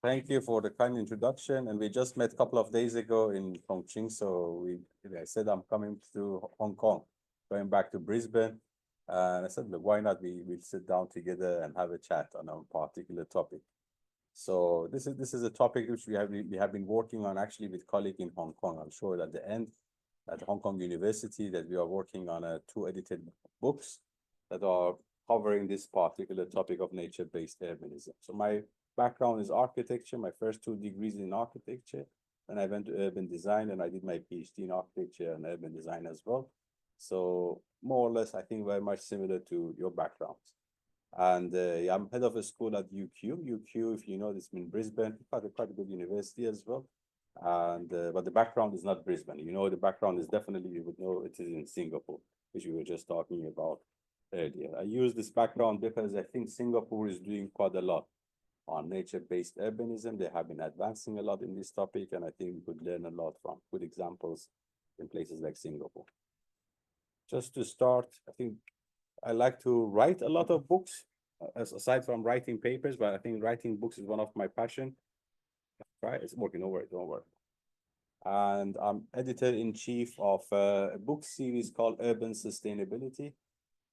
Thank you for the kind introduction. And we just met a couple of days ago in Chongqing. So I said I'm coming to Hong Kong, going back to Brisbane. And I said, look, why not we'll sit down together and have a chat on a particular topic. So this is a topic which we have been working on actually with colleague in Hong Kong. I'm sure at the end at Hong Kong University that we are working on two edited books that are covering this particular topic of nature-based urbanism. So my background is architecture. My first two degrees in architecture. Then I went to urban design and I did my PhD in architecture and urban design as well. So more or less, I think very much similar to your background. And yeah, I'm head of a school at UQ. UQ, if you know, it's in Brisbane, quite a good university as well. And but the background is not Brisbane. You know, the background is definitely, you would know it is in Singapore, which we were just talking about earlier. I use this background because I think Singapore is doing quite a lot on nature-based urbanism. They have been advancing a lot in this topic, and I think we could learn a lot from good examples in places like Singapore. Just to start, I think I like to write a lot of books, aside from writing papers, but I think writing books is one of my passion. Right, it's working over it, don't worry. And I'm editor-in-chief of a book series called Urban Sustainability.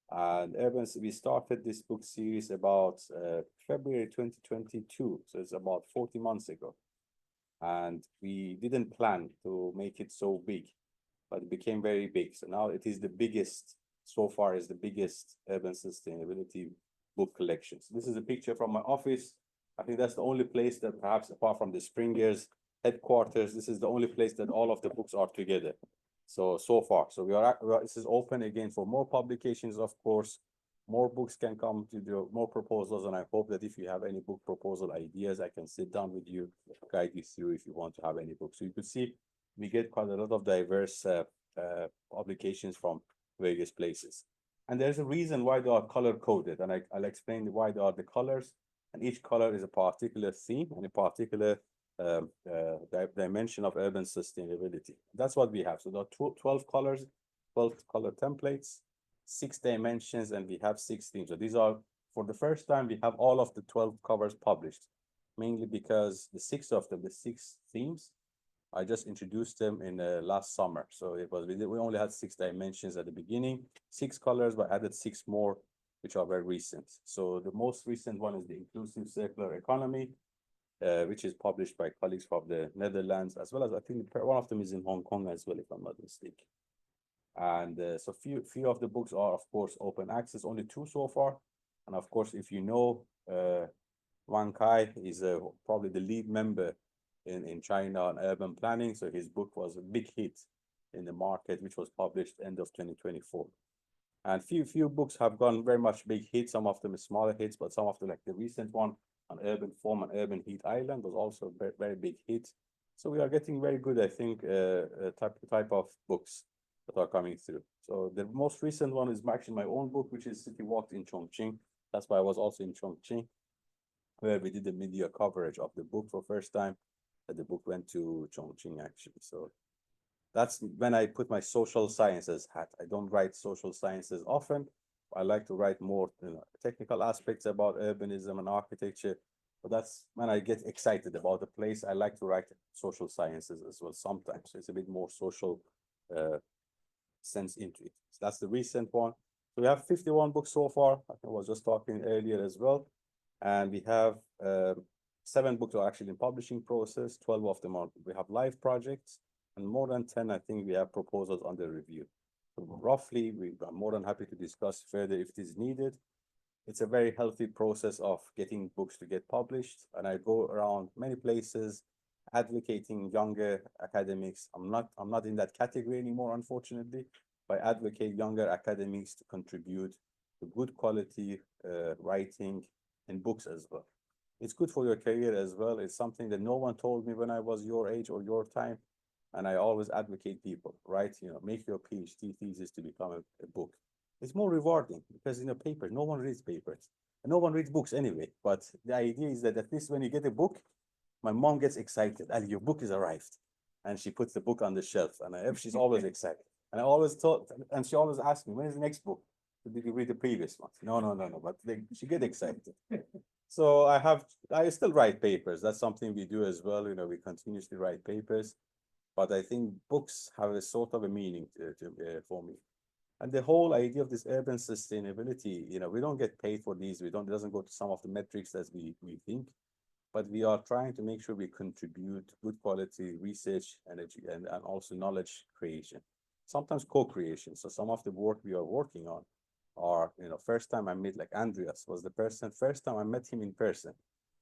And we started this book series about February 2022, so it's about 40 months ago. And we didn't plan to make it so big, but it became very big. So now it is the biggest, so far is the biggest urban sustainability book collection. So this is a picture from my office. I think that's the only place that perhaps apart from the Springers headquarters, this is the only place that all of the books are together. So far, so this is open again for more publications, of course. More books can come to the more proposals, and I hope that if you have any book proposal ideas, I can sit down with you, guide you through if you want to have any books. So you could see we get quite a lot of diverse publications from various places. And there's a reason why they are color coded, and I'll explain why they are the colors. And each color is a particular theme and a particular dimension of urban sustainability. That's what we have. So there are 12 colors, 12 color templates, 6 dimensions, and we have 6 themes. So these are, for the first time, we have all of the 12 covers published, mainly because the 6 of them, the 6 themes, I just introduced them in last summer. So we only had 6 dimensions at the beginning, 6 colors, but added 6 more, which are very recent. So the most recent one is the inclusive circular economy, which is published by colleagues from the Netherlands, as well as I think one of them is in Hong Kong as well, if I'm not mistaken. And so few of the books are, of course, open access, only 2 so far. And of course, if you know, Wang Kai is probably the lead member in China on urban planning. So his book was a big hit in the market, which was published end of 2024. And few books have gone very much big hits. Some of them are smaller hits, but some of them, like the recent one on urban form and urban heat island, was also a very big hit. So we are getting very good, I think, type of books that are coming through. So the most recent one is actually my own book, which is City Walk in Chongqing. That's why I was also in Chongqing, where we did the media coverage of the book for first time. That the book went to Chongqing actually. So that's when I put my social sciences hat. I don't write social sciences often. I like to write more technical aspects about urbanism and architecture. But that's when I get excited about the place. I like to write social sciences as well sometimes. So it's a bit more social sense into it. So that's the recent one. So we have 51 books so far. I was just talking earlier as well. And we have 7 books are actually in publishing process. 12 of them are, we have live projects. And more than 10, I think we have proposals under review. So roughly, I'm more than happy to discuss further if it is needed. It's a very healthy process of getting books to get published. And I go around many places advocating younger academics. I'm not in that category anymore, unfortunately, but I advocate younger academics to contribute to good quality writing and books as well. It's good for your career as well. It's something that no one told me when I was your age or your time. And I always advocate people, right? Make your PhD thesis to become a book. It's more rewarding because in a paper, no one reads papers. And no one reads books anyway. But the idea is that at least when you get a book, my mom gets excited. Ali, your book has arrived. And she puts the book on the shelf. And she's always excited. And I always thought, and she always asked me, when is the next book? Did you read the previous one? No. But she get excited. So I still write papers. That's something we do as well. We continuously write papers, but I think books have a sort of a meaning for me. And the whole idea of this urban sustainability, we don't get paid for these. It doesn't go to some of the metrics as we think, but we are trying to make sure we contribute good quality research, energy, and also knowledge creation, sometimes co-creation. So some of the work we are working on are, first time I met, like Andreas was the first time I met him in person,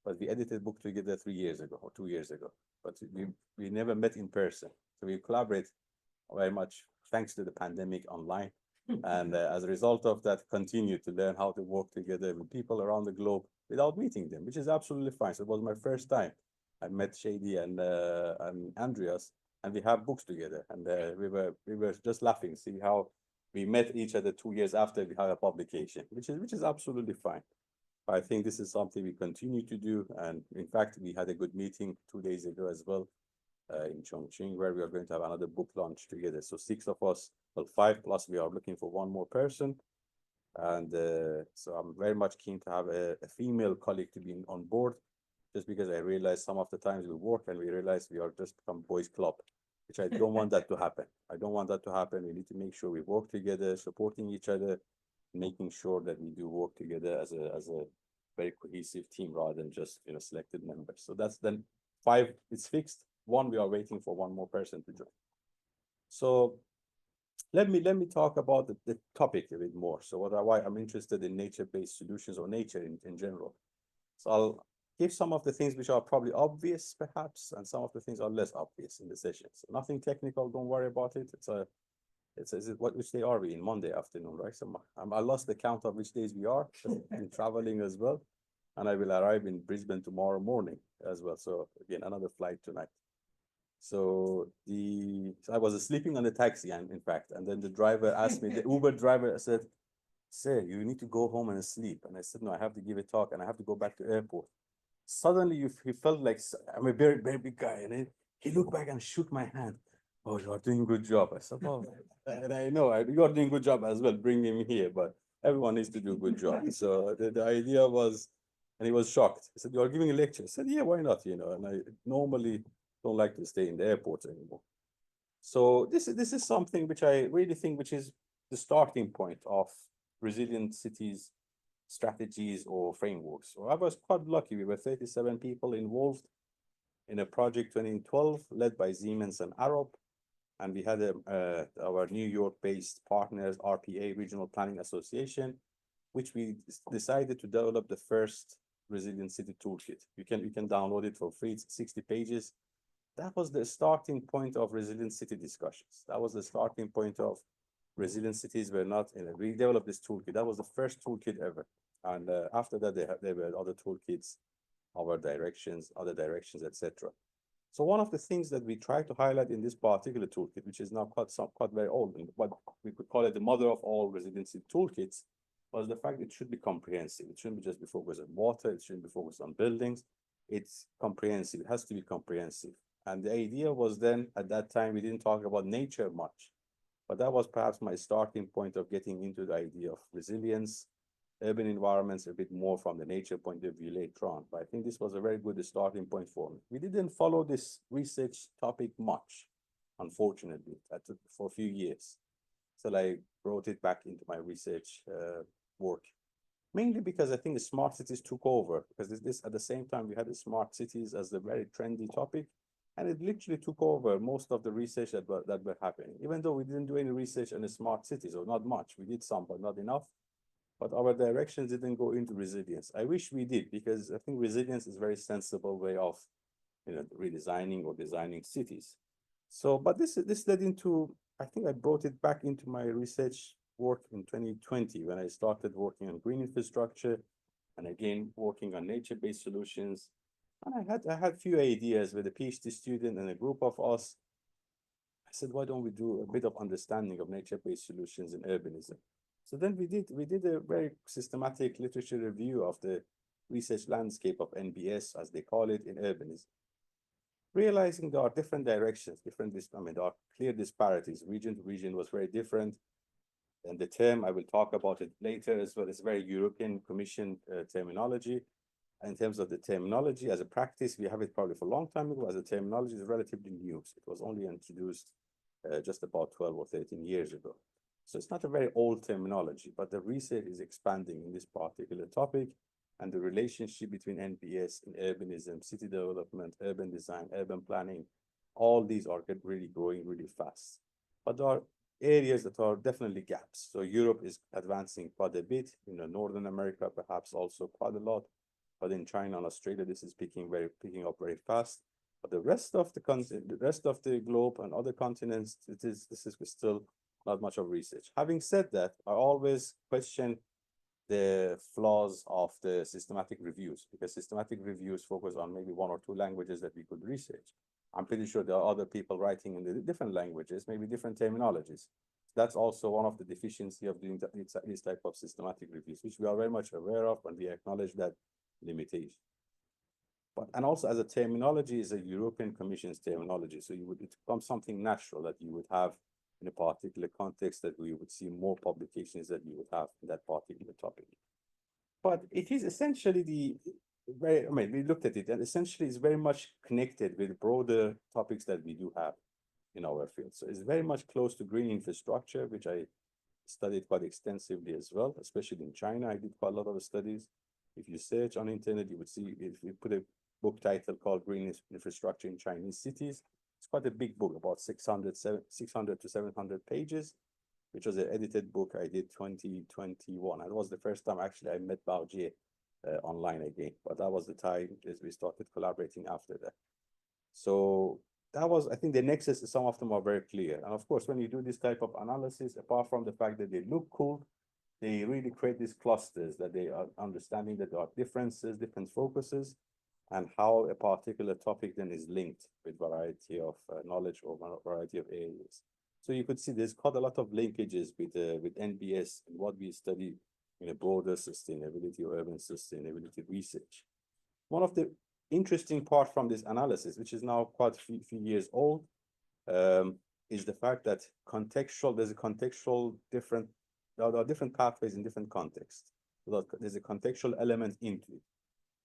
but we edited a book together 3 years ago or 2 years ago, but we never met in person. So we collaborate very much thanks to the pandemic online. And as a result of that, continue to learn how to work together with people around the globe without meeting them, which is absolutely fine. So it was my first time. I met Shady and Andreas, and we have books together. And we were just laughing, see how we met each other 2 years after we had a publication, which is absolutely fine. I think this is something we continue to do. And in fact, we had a good meeting 2 days ago as well in Chongqing, where we are going to have another book launch together. So 6 of us, well, 5 plus, we are looking for one more person. And so I'm very much keen to have a female colleague to be on board, just because I realize some of the times we work and we realize we are just become boys club, which I don't want that to happen. I don't want that to happen. We need to make sure we work together, supporting each other, making sure that we do work together as a very cohesive team rather than just selected members. So that's then 5, it's fixed. 1, we are waiting for one more person to join. So let me talk about the topic a bit more. So why I'm interested in nature-based solutions or nature in general. So I'll give some of the things which are probably obvious, perhaps, and some of the things are less obvious in the session. So nothing technical, don't worry about it. Which day are we in? Monday afternoon, right? So I lost the count of which days we are. I'm traveling as well, and I will arrive in Brisbane tomorrow morning as well. So again, another flight tonight. So I was sleeping on the taxi, and in fact, and then the driver asked me, the Uber driver said, "Sir, you need to go home and sleep." And I said, "No, I have to give a talk and I have to go back to airport." Suddenly, he felt like I'm a very, very big guy, and he looked back and shook my hand. "Oh, you are doing a good job." I said, "Oh," and I know you are doing a good job as well. Bring him here, but everyone needs to do a good job. So the idea was, and he was shocked. He said, "You are giving a lecture." I said, "Yeah, why not?" And I normally don't like to stay in the airport anymore. So this is something which I really think which is the starting point of resilient cities strategies or frameworks. So I was quite lucky. We were 37 people involved in a project 2012 led by Siemens and Arup. And we had our New York-based partners, RPA, Regional Planning Association, which we decided to develop the first resilient city toolkit. You can download it for free. It's 60 pages. That was the starting point of resilient city discussions. That was the starting point of resilient cities were not in it. We developed this toolkit. That was the first toolkit ever. And after that, there were other toolkits, other directions, etc. So one of the things that we try to highlight in this particular toolkit, which is now quite very old, and what we could call it the mother of all resiliency toolkits, was the fact it should be comprehensive. It shouldn't just be focused on water. It shouldn't be focused on buildings. It's comprehensive. It has to be comprehensive. And the idea was then, at that time, we didn't talk about nature much, but that was perhaps my starting point of getting into the idea of resilience, urban environments, a bit more from the nature point of view later on. But I think this was a very good starting point for me. We didn't follow this research topic much, unfortunately, for a few years. So I brought it back into my research work, mainly because I think the smart cities took over, because this at the same time we had the smart cities as a very trendy topic. And it literally took over most of the research that were happening, even though we didn't do any research on the smart cities, or not much. We did some, but not enough. But our directions didn't go into resilience. I wish we did, because I think resilience is a very sensible way of redesigning or designing cities. So, but this led into, I think I brought it back into my research work in 2020 when I started working on green infrastructure and again working on nature-based solutions. And I had few ideas with a PhD student and a group of us. I said, why don't we do a bit of understanding of nature-based solutions in urbanism? So then we did a very systematic literature review of the research landscape of NBS, as they call it, in urbanism, realizing there are different directions, there are clear disparities. Region to region was very different. And the term, I will talk about it later as well, is very European Commission terminology. in terms of the terminology as a practice, we have it probably for a long time ago. As a terminology, is relatively new. So it was only introduced just about 12 or 13 years ago. So it's not a very old terminology, but the research is expanding in this particular topic, and the relationship between NBS and urbanism, city development, urban design, urban planning, all these are really growing really fast. But there are areas that are definitely gaps. So Europe is advancing quite a bit, Northern America perhaps also quite a lot, but in China and Australia, this is picking up very fast. But the rest of the globe and other continents, this is still not much of research. Having said that, I always question the flaws of the systematic reviews, because systematic reviews focus on maybe one or two languages that we could research. I'm pretty sure there are other people writing in the different languages, maybe different terminologies. That's also one of the deficiencies of doing this type of systematic reviews, which we are very much aware of, and we acknowledge that limitation. And also, as a terminology, is a European Commission's terminology. So it becomes something natural that you would have in a particular context, that we would see more publications that you would have in that particular topic. But it is essentially we looked at it, and essentially it's very much connected with broader topics that we do have in our field. So it's very much close to green infrastructure, which I studied quite extensively as well, especially in China. I did quite a lot of studies. If you search on the internet, you would see, if you put a book title called Green Infrastructure in Chinese Cities, it's quite a big book, about 600 to 700 pages, which was an edited book I did 2021. And it was the first time actually I met Bao Jie online again, but that was the time as we started collaborating after that. So that was, I think the nexus, some of them are very clear. And of course, when you do this type of analysis, apart from the fact that they look cool, they really create these clusters that they are understanding that there are differences, different focuses, and how a particular topic then is linked with variety of knowledge or variety of areas. So you could see there's quite a lot of linkages with NBS and what we study in a broader sustainability or urban sustainability research. One of the interesting part from this analysis, which is now quite a few years old, is the fact that there are different pathways in different contexts. There's a contextual element into it,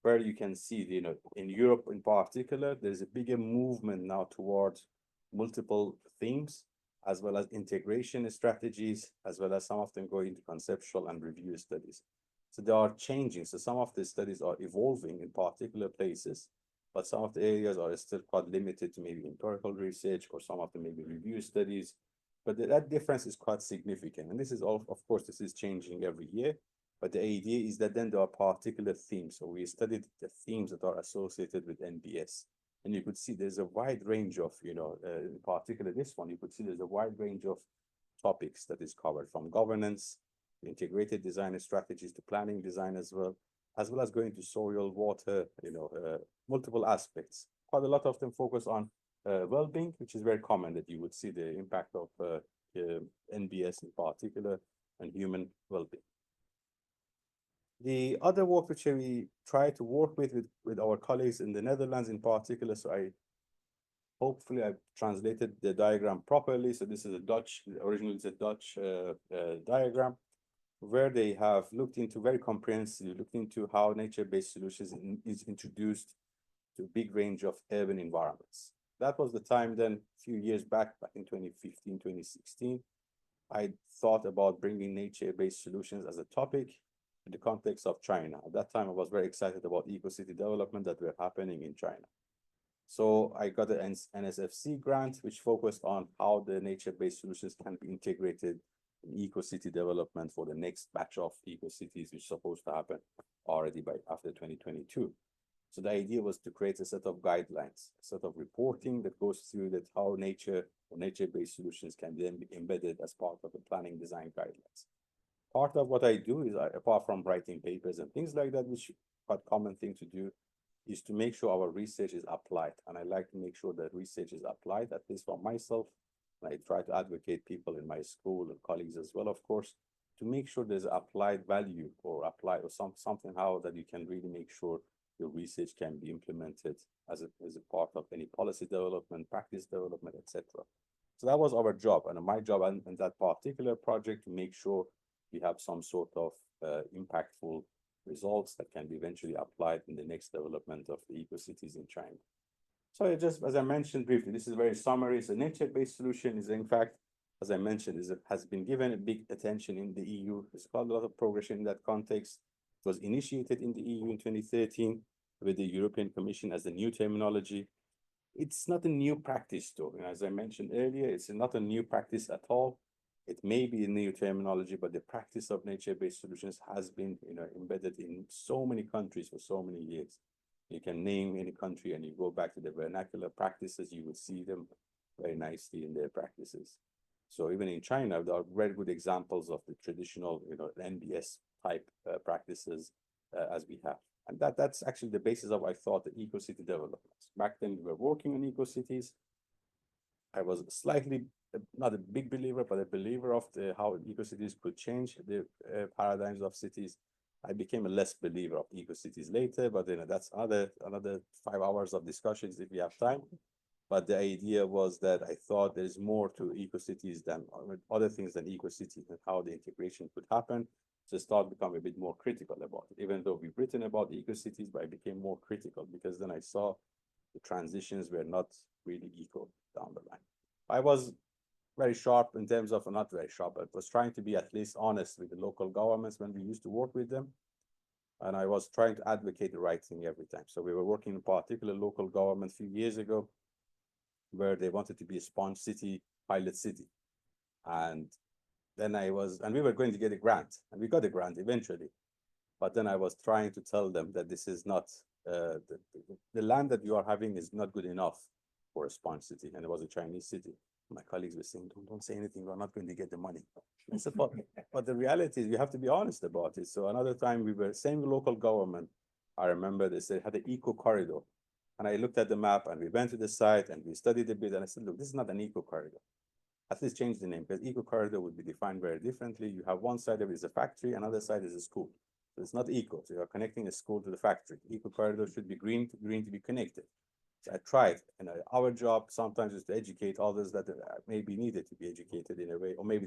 where you can see, in Europe in particular, there's a bigger movement now towards multiple themes, as well as integration strategies, as well as some of them go into conceptual and review studies. So they are changing. So some of the studies are evolving in particular places, but some of the areas are still quite limited to maybe empirical research, or some of them maybe review studies. But that difference is quite significant. And this is all, of course, this is changing every year. But the idea is that then there are particular themes. So we studied the themes that are associated with NBS. And you could see there's a wide range of, in particular this one, you could see there's a wide range of topics that is covered, from governance, integrated design strategies, to planning design as well as going to soil, water, multiple aspects. Quite a lot of them focus on well-being, which is very common that you would see the impact of NBS in particular and human well-being. The other work which we try to work with our colleagues in the Netherlands in particular, so hopefully I've translated the diagram properly. So this is originally it's a Dutch diagram, where they have looked into how nature-based solutions is introduced to a big range of urban environments. That was the time then, a few years back in 2015, 2016, I thought about bringing nature-based solutions as a topic in the context of China. At that time, I was very excited about eco-city development that were happening in China. So I got an NSFC grant, which focused on how the nature-based solutions can be integrated in eco-city development for the next batch of eco-cities, which is supposed to happen already after 2022. So the idea was to create a set of guidelines, a set of reporting that goes through that how nature-based solutions can then be embedded as part of the planning design guidelines. Part of what I do is, apart from writing papers and things like that, which is quite a common thing to do, is to make sure our research is applied. And I like to make sure that research is applied, at least for myself. And I try to advocate people in my school and colleagues as well, of course, to make sure there's applied value or something how that you can really make sure your research can be implemented as a part of any policy development, practice development, etc. So that was our job, and my job in that particular project, to make sure we have some sort of impactful results that can be eventually applied in the next development of the eco-cities in China. So just as I mentioned briefly, this is very summary. So nature-based solution is in fact, as I mentioned, has been given a big attention in the EU. There's quite a lot of progression in that context. It was initiated in the EU in 2013 with the European Commission as the new terminology. It's not a new practice though. As I mentioned earlier, it's not a new practice at all. It may be a new terminology, but the practice of nature-based solutions has been embedded in so many countries for so many years. You can name any country and you go back to the vernacular practices, you will see them very nicely in their practices. So even in China, there are very good examples of the traditional NBS type practices as we have. And that's actually the basis of, I thought, the eco-city developments. Back then, we were working on eco-cities. I was slightly, not a big believer, but a believer of how eco-cities could change the paradigms of cities. I became a less believer of eco-cities later, but that's another 5 hours of discussions if we have time. But the idea was that I thought there's more to eco-cities than other things than eco-cities and how the integration could happen. So start become a bit more critical about it. Even though we've written about eco-cities, but I became more critical because then I saw the transitions were not really eco down the line. I was very sharp in terms of, not very sharp, but was trying to be at least honest with the local governments when we used to work with them. And I was trying to advocate the right thing every time. So we were working in a particular local government a few years ago where they wanted to be a sponge city, pilot city. And then we were going to get a grant, and we got a grant eventually. But then I was trying to tell them that this is not, the land that you are having is not good enough for a sponge city. And it was a Chinese city. My colleagues were saying, don't say anything, we're not going to get the money. I said, but the reality is you have to be honest about it. So another time we were same local government. I remember they said had an eco corridor. And I looked at the map and we went to the site and we studied a bit. And I said, look, this is not an eco corridor. At least change the name, because eco corridor would be defined very differently. You have one side of it is a factory, another side is a school. So it's not eco. So you're connecting a school to the factory. Eco corridor should be green to be connected. So I tried, and our job sometimes is to educate others that may be needed to be educated in a way, or maybe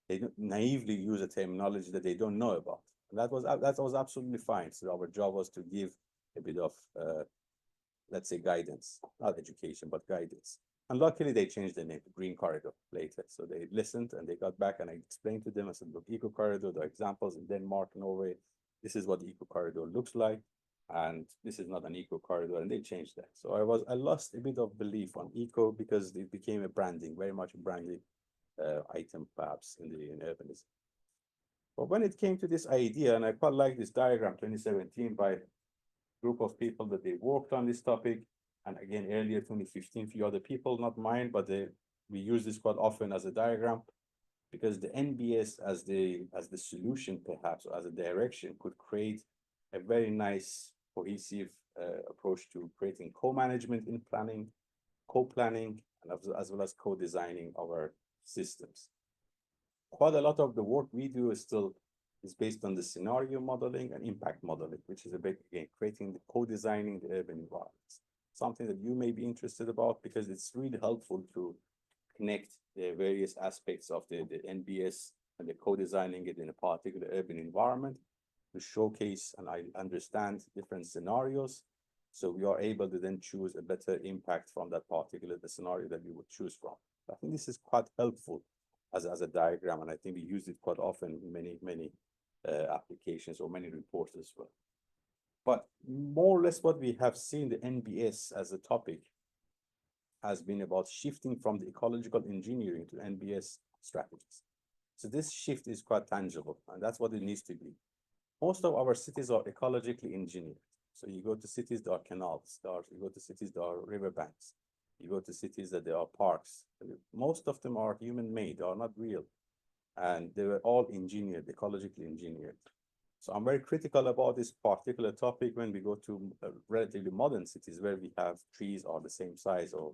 they naively use a terminology that they don't know about. And that was absolutely fine. So our job was to give a bit of, let's say, guidance, not education, but guidance. And luckily, they changed the name to Green Corridor later. So they listened and they got back and I explained to them, I said, look, Eco Corridor, the examples in Denmark, Norway, this is what the Eco Corridor looks like. And this is not an eco corridor, and they changed that. So I lost a bit of belief on eco because it became a branding, very much a branding item, perhaps in urbanism. But when it came to this idea, and I quite like this diagram, 2017, by a group of people that they worked on this topic, and again earlier 2015, few other people, not mine, but we use this quite often as a diagram, because the NBS as the solution, perhaps, or as a direction, could create a very nice cohesive approach to creating co-management in planning, co-planning, and as well as co-designing our systems. Quite a lot of the work we do is based on the scenario modeling and impact modeling, which is again, creating co-designing the urban environments. Something that you may be interested about because it's really helpful to connect the various aspects of the NBS and the co-designing it in a particular urban environment to showcase and I understand different scenarios. So we are able to then choose a better impact from that particular scenario that we would choose from. I think this is quite helpful as a diagram, and I think we use it quite often in many applications or many reports as well. But more or less what we have seen the NBS as a topic has been about shifting from the ecological engineering to NBS strategies. So this shift is quite tangible, and that's what it needs to be. Most of our cities are ecologically engineered. So you go to cities, there are canals, you go to cities, there are riverbanks. You go to cities that there are parks. Most of them are human-made, they are not real. And they were all engineered, ecologically engineered. So I'm very critical about this particular topic when we go to relatively modern cities where we have trees are the same size or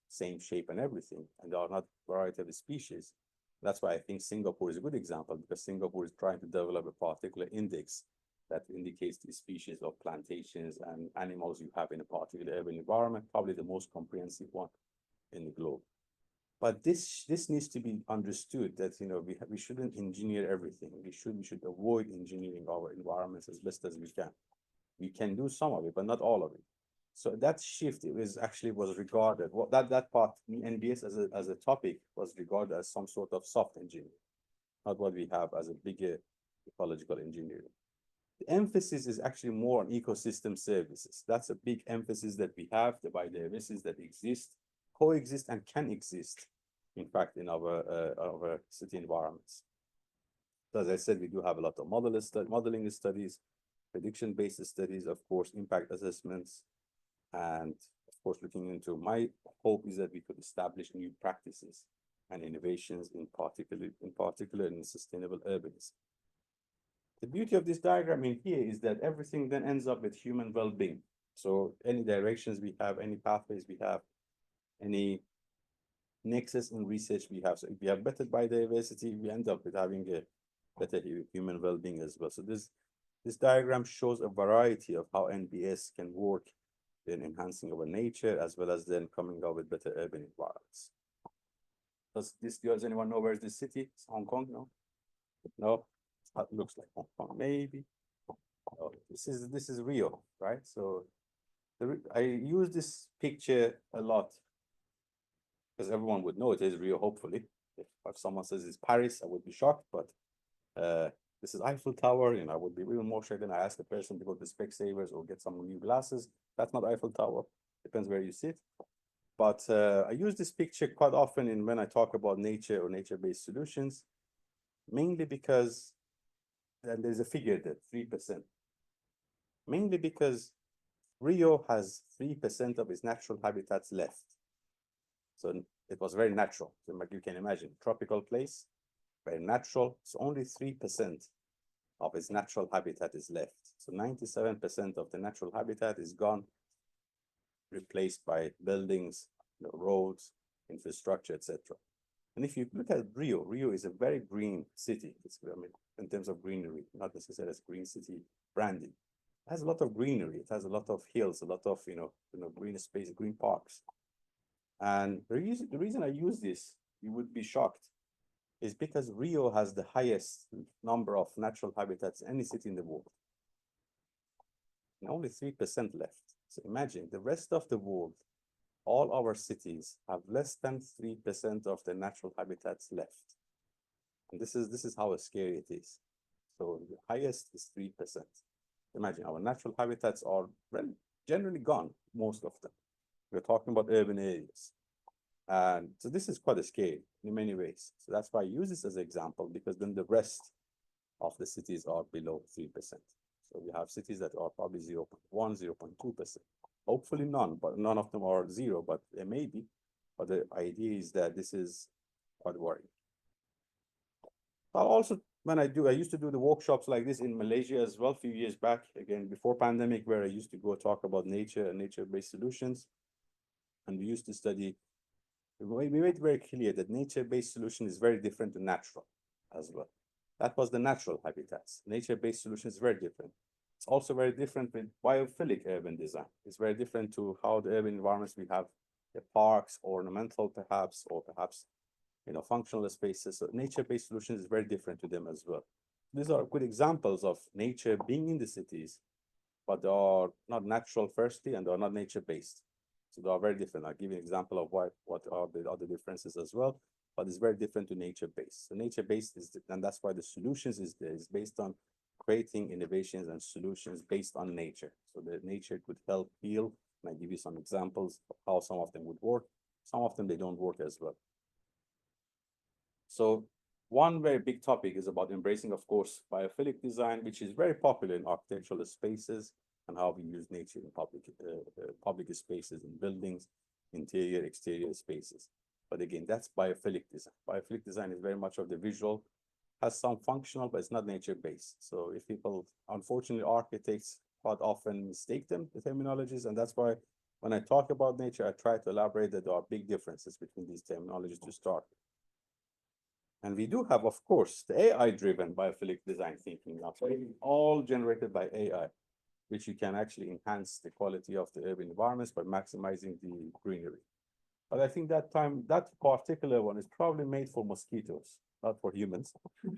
same shape and everything, and there are not variety of species. That's why I think Singapore is a good example, because Singapore is trying to develop a particular index that indicates the species of plantations and animals you have in a particular urban environment, probably the most comprehensive one in the globe. But this needs to be understood that, you know, we shouldn't engineer everything. We should avoid engineering our environments as best as we can. We can do some of it, but not all of it. So that shift, it was actually was regarded, well, that part, NBS as a topic was regarded as some sort of soft engineering, not what we have as a bigger ecological engineering. The emphasis is actually more on ecosystem services. That's a big emphasis that we have, the biodiversities that exist, coexist, and can exist, in fact, in our city environments. So as I said, we do have a lot of modeling studies, prediction-based studies, of course, impact assessments, and of course, looking into, my hope is that we could establish new practices and innovations in particular in sustainable urbanism. The beauty of this diagram in here is that everything then ends up with human well-being. So any directions we have, any pathways we have, any nexus in research we have. So if we have better biodiversity, we end up with having a better human well-being as well. So this diagram shows a variety of how NBS can work in enhancing our nature, as well as then coming up with better urban environments. Does anyone know where is this city? It's Hong Kong, no? No, it looks like Hong Kong, maybe. Oh, this is Rio, right? So I use this picture a lot because everyone would know it is Rio, hopefully. If someone says it's Paris, I would be shocked, but this is Eiffel Tower, you know, I would be even more shocked than I ask the person to go to Specsavers or get some new glasses. That's not Eiffel Tower, depends where you sit. But I use this picture quite often when I talk about nature or nature-based solutions, mainly because, and there's a figure there, 3%. Mainly because Rio has 3% of its natural habitats left. So it was very natural. So like you can imagine, tropical place, very natural. So only 3% of its natural habitat is left. So 97% of the natural habitat is gone, replaced by buildings, roads, infrastructure, etc. And if you look at Rio, Rio is a very green city. I mean, in terms of greenery, not necessarily as green city branding. It has a lot of greenery. It has a lot of hills, a lot of green space, green parks. And the reason I use this, you would be shocked, is because Rio has the highest number of natural habitats any city in the world. And only 3% left. So imagine the rest of the world, all our cities have less than 3% of the natural habitats left. And this is how scary it is. So the highest is 3%. Imagine our natural habitats are generally gone, most of them. We're talking about urban areas. And so this is quite a scale in many ways. So that's why I use this as an example, because then the rest of the cities are below 3%. So we have cities that are probably 0.1, 0.2%. Hopefully none, but none of them are zero, but they may be. But the idea is that this is quite worrying. I used to do the workshops like this in Malaysia as well, a few years back, again, before pandemic, where I used to go talk about nature and nature-based solutions. And we used to study, we made it very clear that nature-based solution is very different to natural as well. That was the natural habitats. Nature-based solution is very different. It's also very different with biophilic urban design. It's very different to how the urban environments we have, the parks, ornamental perhaps, or perhaps functional spaces. So nature-based solutions is very different to them as well. These are good examples of nature being in the cities, but they are not natural firstly, and they are not nature-based. So they are very different. I'll give you an example of what are the other differences as well, but it's very different to nature-based. So nature-based and that's why the solutions is based on creating innovations and solutions based on nature. So the nature could help heal. And I give you some examples of how some of them would work. Some of them, they don't work as well. So one very big topic is about embracing, of course, biophilic design, which is very popular in architectural spaces, and how we use nature in public spaces, in buildings, interior, exterior spaces. But again, that's biophilic design. Biophilic design is very much of the visual, has some functional, but it's not nature-based. So if people, unfortunately, architects quite often mistake them, the terminologies, and that's why when I talk about nature, I try to elaborate that there are big differences between these terminologies to start with. And we do have, of course, the AI-driven biophilic design thinking now, all generated by AI, which you can actually enhance the quality of the urban environments by maximizing the greenery. But I think that time, that particular one is probably made for mosquitoes, not for humans,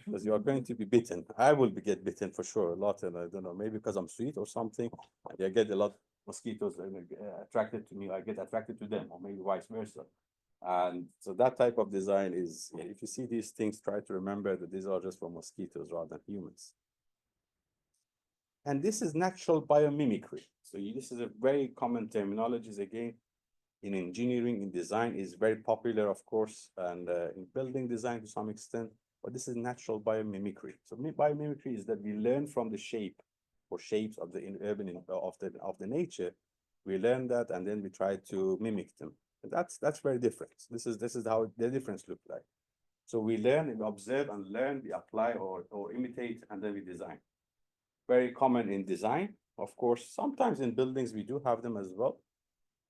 because you are going to be bitten. I will get bitten for sure a lot, and I don't know, maybe because I'm sweet or something. And I get a lot of mosquitoes attracted to me. I get attracted to them, or maybe vice versa. And so that type of design is, yeah, if you see these things, try to remember that these are just for mosquitoes rather than humans. And this is natural biomimicry. So this is a very common terminology again in engineering, in design is very popular, of course, and in building design to some extent, but this is natural biomimicry. So biomimicry is that we learn from the shape or shapes of the of the nature. We learn that and then we try to mimic them. And that's very different. This is how the difference look like. So we learn, we observe and learn, we apply or imitate, and then we design. Very common in design, of course. Sometimes in buildings we do have them as well.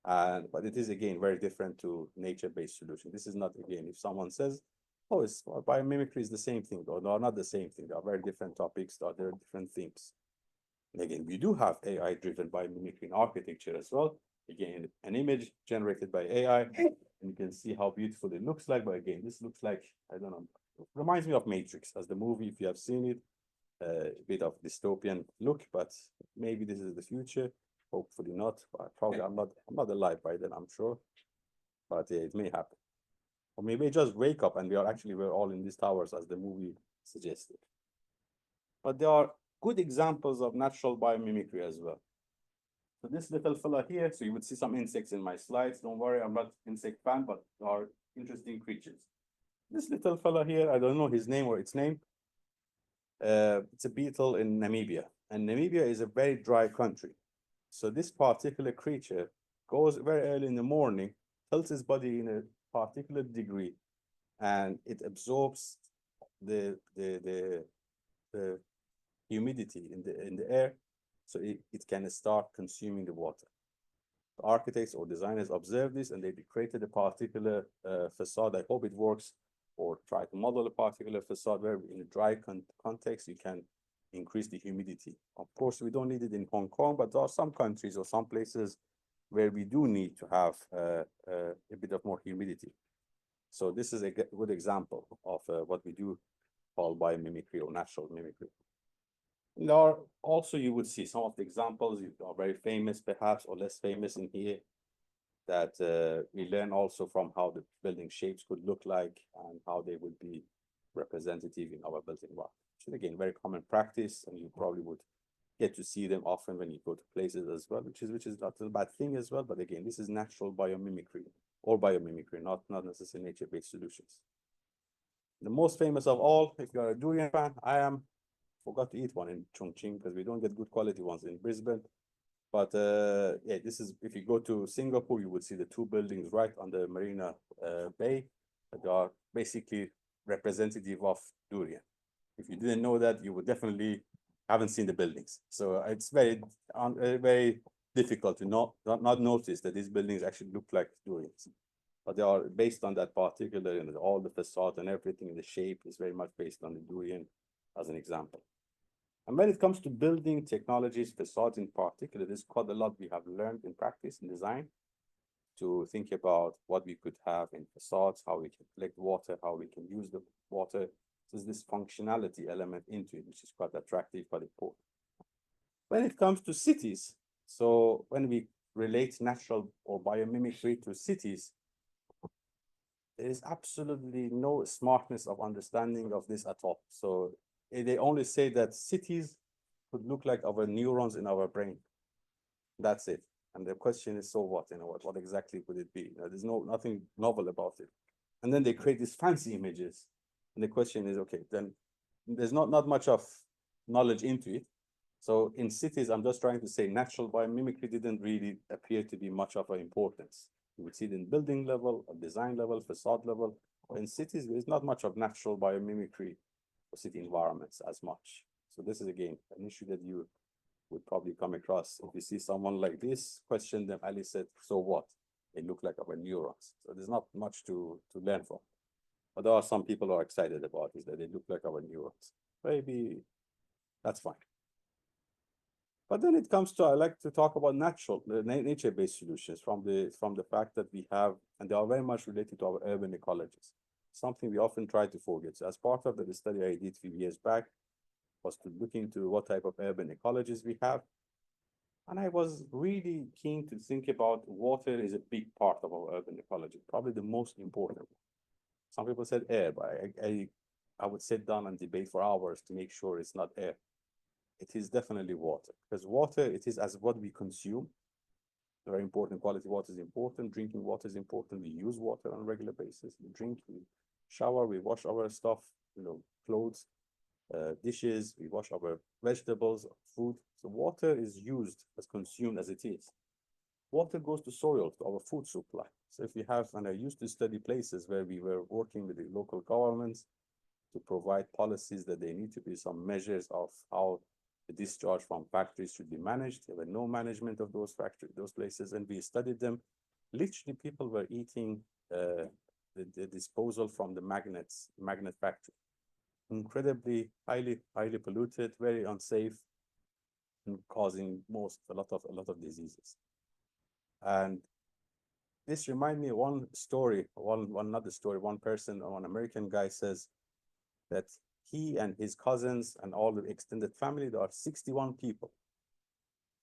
But it is again very different to nature-based solution. This is not again, if someone says, oh, biomimicry is the same thing, or no, not the same thing. They are very different topics, there are different themes. And again, we do have AI-driven biomimicry in architecture as well. Again, an image generated by AI, and you can see how beautiful it looks like. But again, this looks like, I don't know, reminds me of Matrix as the movie, if you have seen it. A bit of dystopian look, but maybe this is the future. Hopefully not. Probably I'm not alive by then, I'm sure. But yeah, it may happen. Or maybe I just wake up and we're all in these towers as the movie suggested. But there are good examples of natural biomimicry as well. So this little fella here, so you would see some insects in my slides. Don't worry, I'm not insect fan, but there are interesting creatures. This little fella here, I don't know his name or its name. It's a beetle in Namibia, and Namibia is a very dry country. So this particular creature goes very early in the morning, tilts his body in a particular degree, and it absorbs the humidity in the air, so it can start consuming the water. The architects or designers observed this, and they created a particular facade. I hope it works, or try to model a particular facade where in a dry context you can increase the humidity. Of course, we don't need it in Hong Kong, but there are some countries or some places where we do need to have a bit of more humidity. So this is a good example of what we do call biomimicry or natural mimicry. There are also, you would see some of the examples are very famous, perhaps, or less famous in here, that we learn also from how the building shapes could look like and how they would be representative in our building work. Which is again very common practice, and you probably would get to see them often when you go to places as well, which is not a bad thing as well. But again, this is natural biomimicry or biomimicry, not necessarily nature-based solutions. The most famous of all, if you are a durian fan, I am. Forgot to eat one in Chongqing because we don't get good quality ones in Brisbane. But yeah, this is, if you go to Singapore, you would see the two buildings right on the Marina Bay that are basically representative of durian. If you didn't know that, you would definitely haven't seen the buildings. So it's very difficult to not notice that these buildings actually look like durians. But they are based on that particular, and all the facade and everything, the shape is very much based on the durian as an example. And when it comes to building technologies, facades in particular, there's quite a lot we have learned in practice and design to think about what we could have in facades, how we can collect water, how we can use the water. So there's this functionality element into it, which is quite attractive, quite important. When it comes to cities, so when we relate natural or biomimicry to cities, there is absolutely no smartness of understanding of this at all. So they only say that cities could look like our neurons in our brain. That's it. And the question is, so what? What exactly could it be? There's nothing novel about it. And then they create these fancy images. And the question is, okay, then there's not much of knowledge into it. So in cities, I'm just trying to say natural biomimicry didn't really appear to be much of an importance. You would see it in building level, or design level, facade level. But in cities, there's not much of natural biomimicry for city environments as much. So this is again an issue that you would probably come across. If you see someone like this, question them. Ali said, so what? They look like our neurons. So there's not much to learn from. But there are some people who are excited about this, that they look like our neurons. Maybe that's fine. But then it comes to, I like to talk about nature-based solutions from the fact that we have, and they are very much related to our urban ecologies. Something we often try to forget. So as part of the study I did a few years back was to look into what type of urban ecologies we have. And I was really keen to think about water is a big part of our urban ecology, probably the most important. Some people said air, but I would sit down and debate for hours to make sure it's not air. It is definitely water, because water, it is as what we consume. Very important. Quality water is important. Drinking water is important. We use water on a regular basis. We drink, we shower, we wash our stuff, clothes, dishes, we wash our vegetables, food. So water is used as consumed as it is. Water goes to soil, to our food supply. So if we have, and I used to study places where we were working with the local governments to provide policies that there need to be some measures of how the discharge from factories should be managed. There were no management of those factories, those places, and we studied them. Literally, people were eating the disposal from the magnet factory. Incredibly highly polluted, very unsafe, and causing a lot of diseases. And this reminds me of one story, another story. One person, one American guy says that he and his cousins and all the extended family, there are 61 people.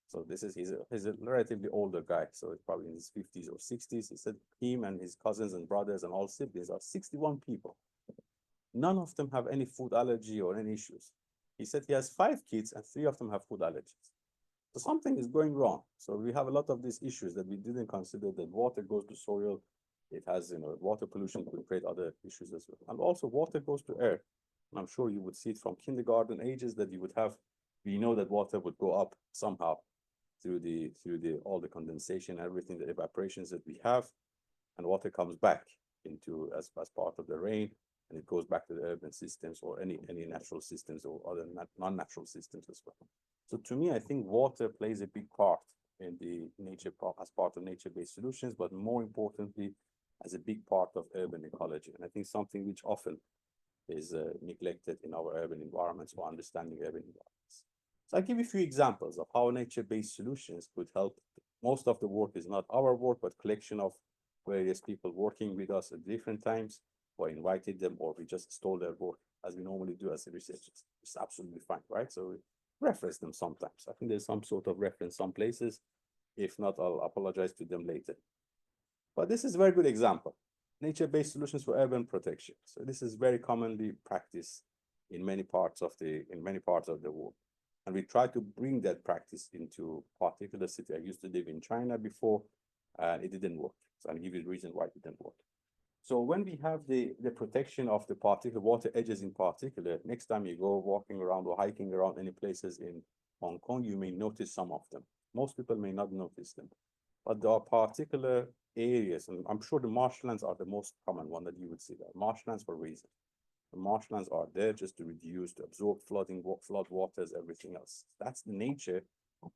So he's a relatively older guy, so it's probably in his 50s or 60s. He said him and his cousins and brothers and all siblings are 61 people. None of them have any food allergy or any issues. He said he has 5 kids and 3 of them have food allergies. So something is going wrong. So we have a lot of these issues that we didn't consider, that water goes to soil. It has, water pollution could create other issues as well. And also water goes to air. And I'm sure you would see it from kindergarten ages that you would have, we know that water would go up somehow through all the condensation, everything, the evaporations that we have, and water comes back into as part of the rain, and it goes back to the urban systems or any natural systems or other non-natural systems as well. So to me, I think water plays a big part in the nature as part of nature-based solutions, but more importantly, as a big part of urban ecology. And I think something which often is neglected in our urban environments or understanding urban environments. So I'll give you a few examples of how nature-based solutions could help. Most of the work is not our work, but collection of various people working with us at different times, or invited them, or we just stole their work, as we normally do as researchers. It's absolutely fine, right? So we reference them sometimes. I think there's some sort of reference some places. If not, I'll apologize to them later. But this is a very good example. Nature-based solutions for urban protection. So this is very commonly practiced in many parts of the world. And we try to bring that practice into a particular city. I used to live in China before, and it didn't work. So I'll give you the reason why it didn't work. So when we have the protection of the particular water edges in particular, next time you go walking around or hiking around any places in Hong Kong, you may notice some of them. Most people may not notice them. But there are particular areas, and I'm sure the marshlands are the most common one that you would see there. Marshlands for a reason. The marshlands are there just to reduce, to absorb flood waters, everything else. That's the nature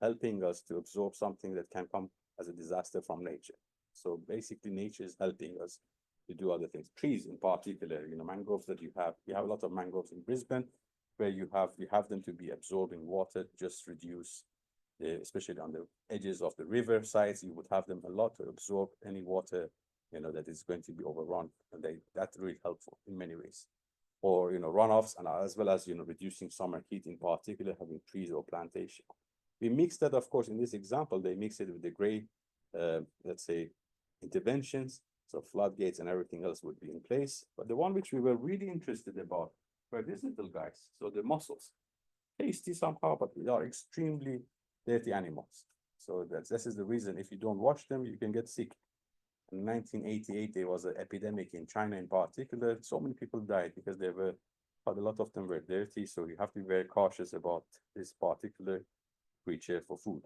helping us to absorb something that can come as a disaster from nature. So basically nature is helping us to do other things. Trees in particular, mangroves that you have a lot of mangroves in Brisbane, where you have them to be absorbing water, just reduce, especially on the edges of the river sides, you would have them a lot to absorb any water, that is going to be overrun, and that's really helpful in many ways. Or, runoffs, and as well as, reducing summer heat in particular, having trees or plantation. We mix that, of course, in this example, they mix it with the gray, let's say, interventions. So floodgates and everything else would be in place. But the one which we were really interested about were these little guys. So the mussels, tasty somehow, but they are extremely dirty animals. So this is the reason, if you don't wash them, you can get sick. In 1988, there was an epidemic in China in particular. So many people died because a lot of them were dirty. So you have to be very cautious about this particular creature for food.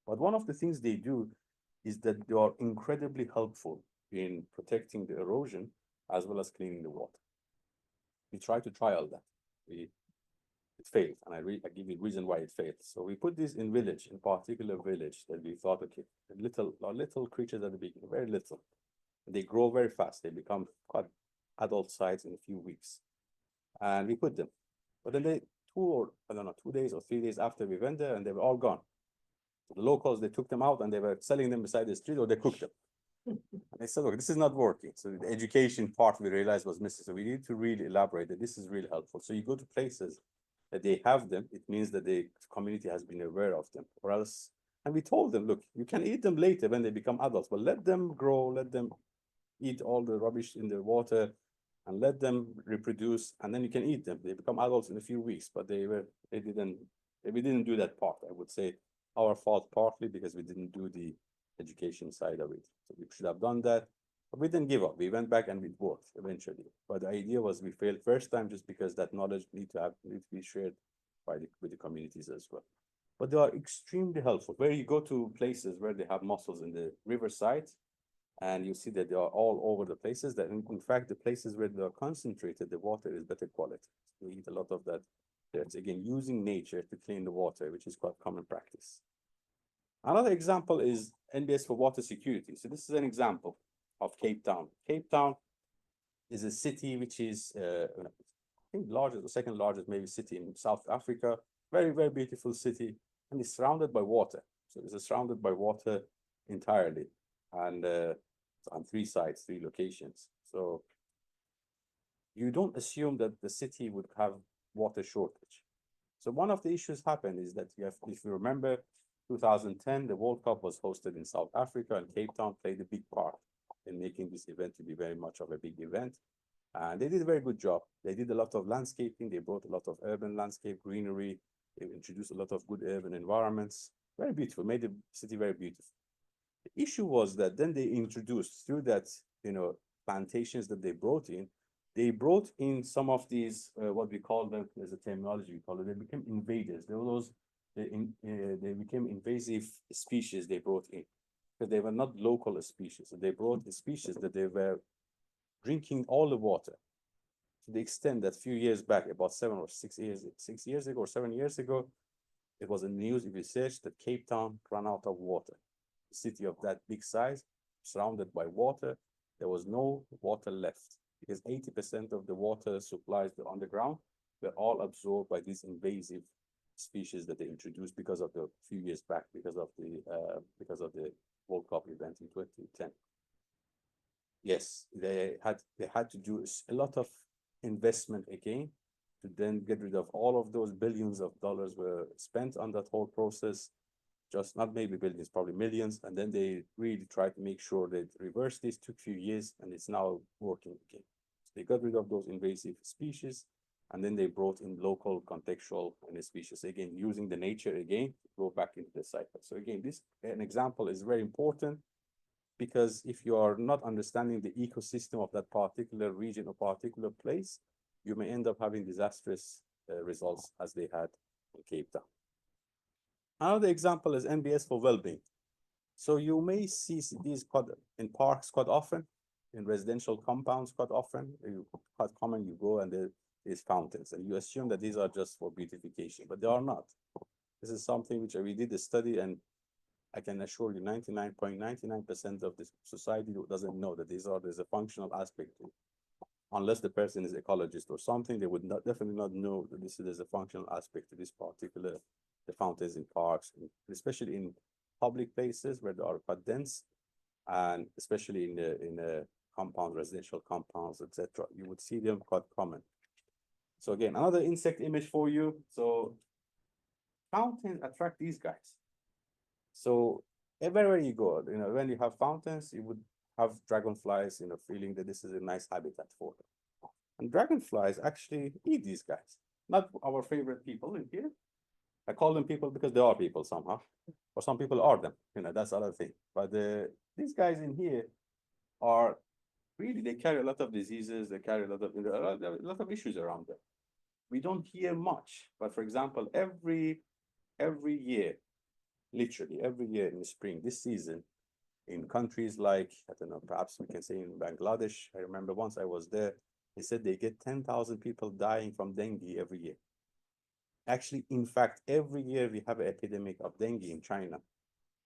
But one of the things they do is that they are incredibly helpful in protecting the erosion as well as cleaning the water. We tried to trial that. It failed, and I give you a reason why it failed. So we put this in particular village that we thought, okay, little creatures at the beginning, very little. They grow very fast. They become quite adult size in a few weeks. And we put them. But then 2 days or 3 days after we went there, and they were all gone. The locals, they took them out and they were selling them beside the street, or they cooked them. And they said, look, this is not working. So the education part we realized was missing. So we need to really elaborate that this is really helpful. So you go to places that they have them, it means that the community has been aware of them, or else. And we told them, look, you can eat them later when they become adults, but let them grow, let them eat all the rubbish in the water, and let them reproduce, and then you can eat them. They become adults in a few weeks, but we didn't do that part. I would say our fault partly because we didn't do the education side of it. So we should have done that, but we didn't give up. We went back and it worked eventually. But the idea was we failed first time just because that knowledge need to be shared with the communities as well. But they are extremely helpful. Where you go to places where they have mussels in the riverside, and you see that they are all over the places, that in fact, the places where they are concentrated, the water is better quality. We eat a lot of that. It's again, using nature to clean the water, which is quite common practice. Another example is NBS for water security. So this is an example of Cape Town. Cape Town is a city which is, I think, largest or second largest maybe city in South Africa. Very, very beautiful city, and it's surrounded by water. So it's surrounded by water entirely, and on three sides, three locations. So you don't assume that the city would have water shortage. So one of the issues happened is that if you remember, 2010, the World Cup was hosted in South Africa, and Cape Town played a big part in making this event to be very much of a big event. And they did a very good job. They did a lot of landscaping. They brought a lot of urban landscape, greenery. They introduced a lot of good urban environments. Very beautiful, made the city very beautiful. The issue was that then they introduced through that, plantations that they brought in some of these, what we call them, there's a terminology we call it, they became invaders. They were those, they became invasive species they brought in, because they were not local species. So they brought a species that they were drinking all the water, to the extent that a few years back, about 6 years ago or 7 years ago, it was in the news research that Cape Town ran out of water. A city of that big size, surrounded by water, there was no water left, because 80% of the water supplies the underground were all absorbed by these invasive species that they introduced because of the few years back, because of the World Cup event in 2010. Yes, they had to do a lot of investment again to then get rid of all of those billions of dollars were spent on that whole process. Just not maybe billions, probably millions. And then they really tried to make sure that reverse this. Took a few years, and it's now working again. So they got rid of those invasive species, and then they brought in local contextual species, again, using the nature again to go back into the cycle. So again, an example is very important, because if you are not understanding the ecosystem of that particular region or particular place, you may end up having disastrous results as they had in Cape Town. Another example is NBS for well-being. So you may see these in parks quite often, in residential compounds quite often. Quite common, you go and there's fountains, and you assume that these are just for beautification, but they are not. This is something which we did a study, and I can assure you 99.99% of the society doesn't know that there's a functional aspect to it. Unless the person is ecologist or something, they would definitely not know that there's a functional aspect to this particular, the fountains in parks, especially in public places where they are quite dense, and especially in the compound, residential compounds, etc. You would see them quite common. So again, another insect image for you. So fountains attract these guys. So everywhere you go, when you have fountains, you would have dragonflies, feeling that this is a nice habitat for them. And dragonflies actually eat these guys, not our favorite people in here. I call them people because they are people somehow, or some people are them, that's another thing. But these guys in here are really, they carry a lot of diseases, they carry a lot of issues around them. We don't hear much, but for example, every year, literally every year in the spring, this season, in countries like, I don't know, perhaps we can say in Bangladesh, I remember once I was there, they said they get 10,000 people dying from dengue every year. Actually, in fact, every year we have an epidemic of dengue in China,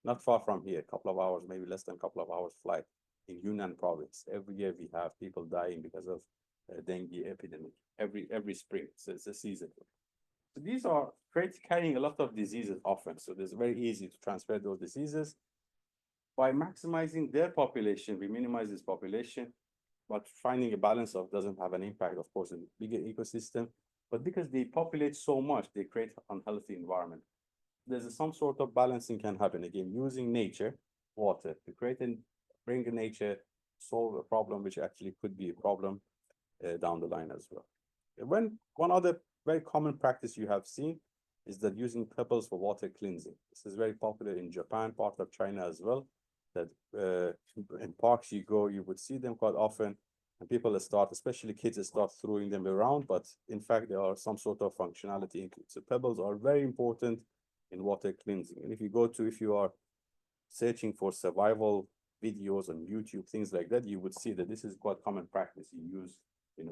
not far from here, a couple of hours, maybe less than a couple of hours flight, in Yunnan province. Every year we have people dying because of dengue epidemic, every spring, so it's a season. So these are carrying a lot of diseases often. So it's very easy to transfer those diseases. By maximizing their population, we minimize this population, but finding a balance of doesn't have an impact, of course, in the bigger ecosystem. But because they populate so much, they create unhealthy environment. There's some sort of balancing can happen again using nature, water to create and bring nature, solve a problem which actually could be a problem down the line as well. When one other very common practice you have seen is that using pebbles for water cleansing. This is very popular in Japan, part of China as well. That in parks you go, you would see them quite often, and people start, especially kids, start throwing them around. But in fact, there are some sort of functionality included. So pebbles are very important in water cleansing. And if you are searching for survival videos on YouTube, things like that, you would see that this is quite common practice. You use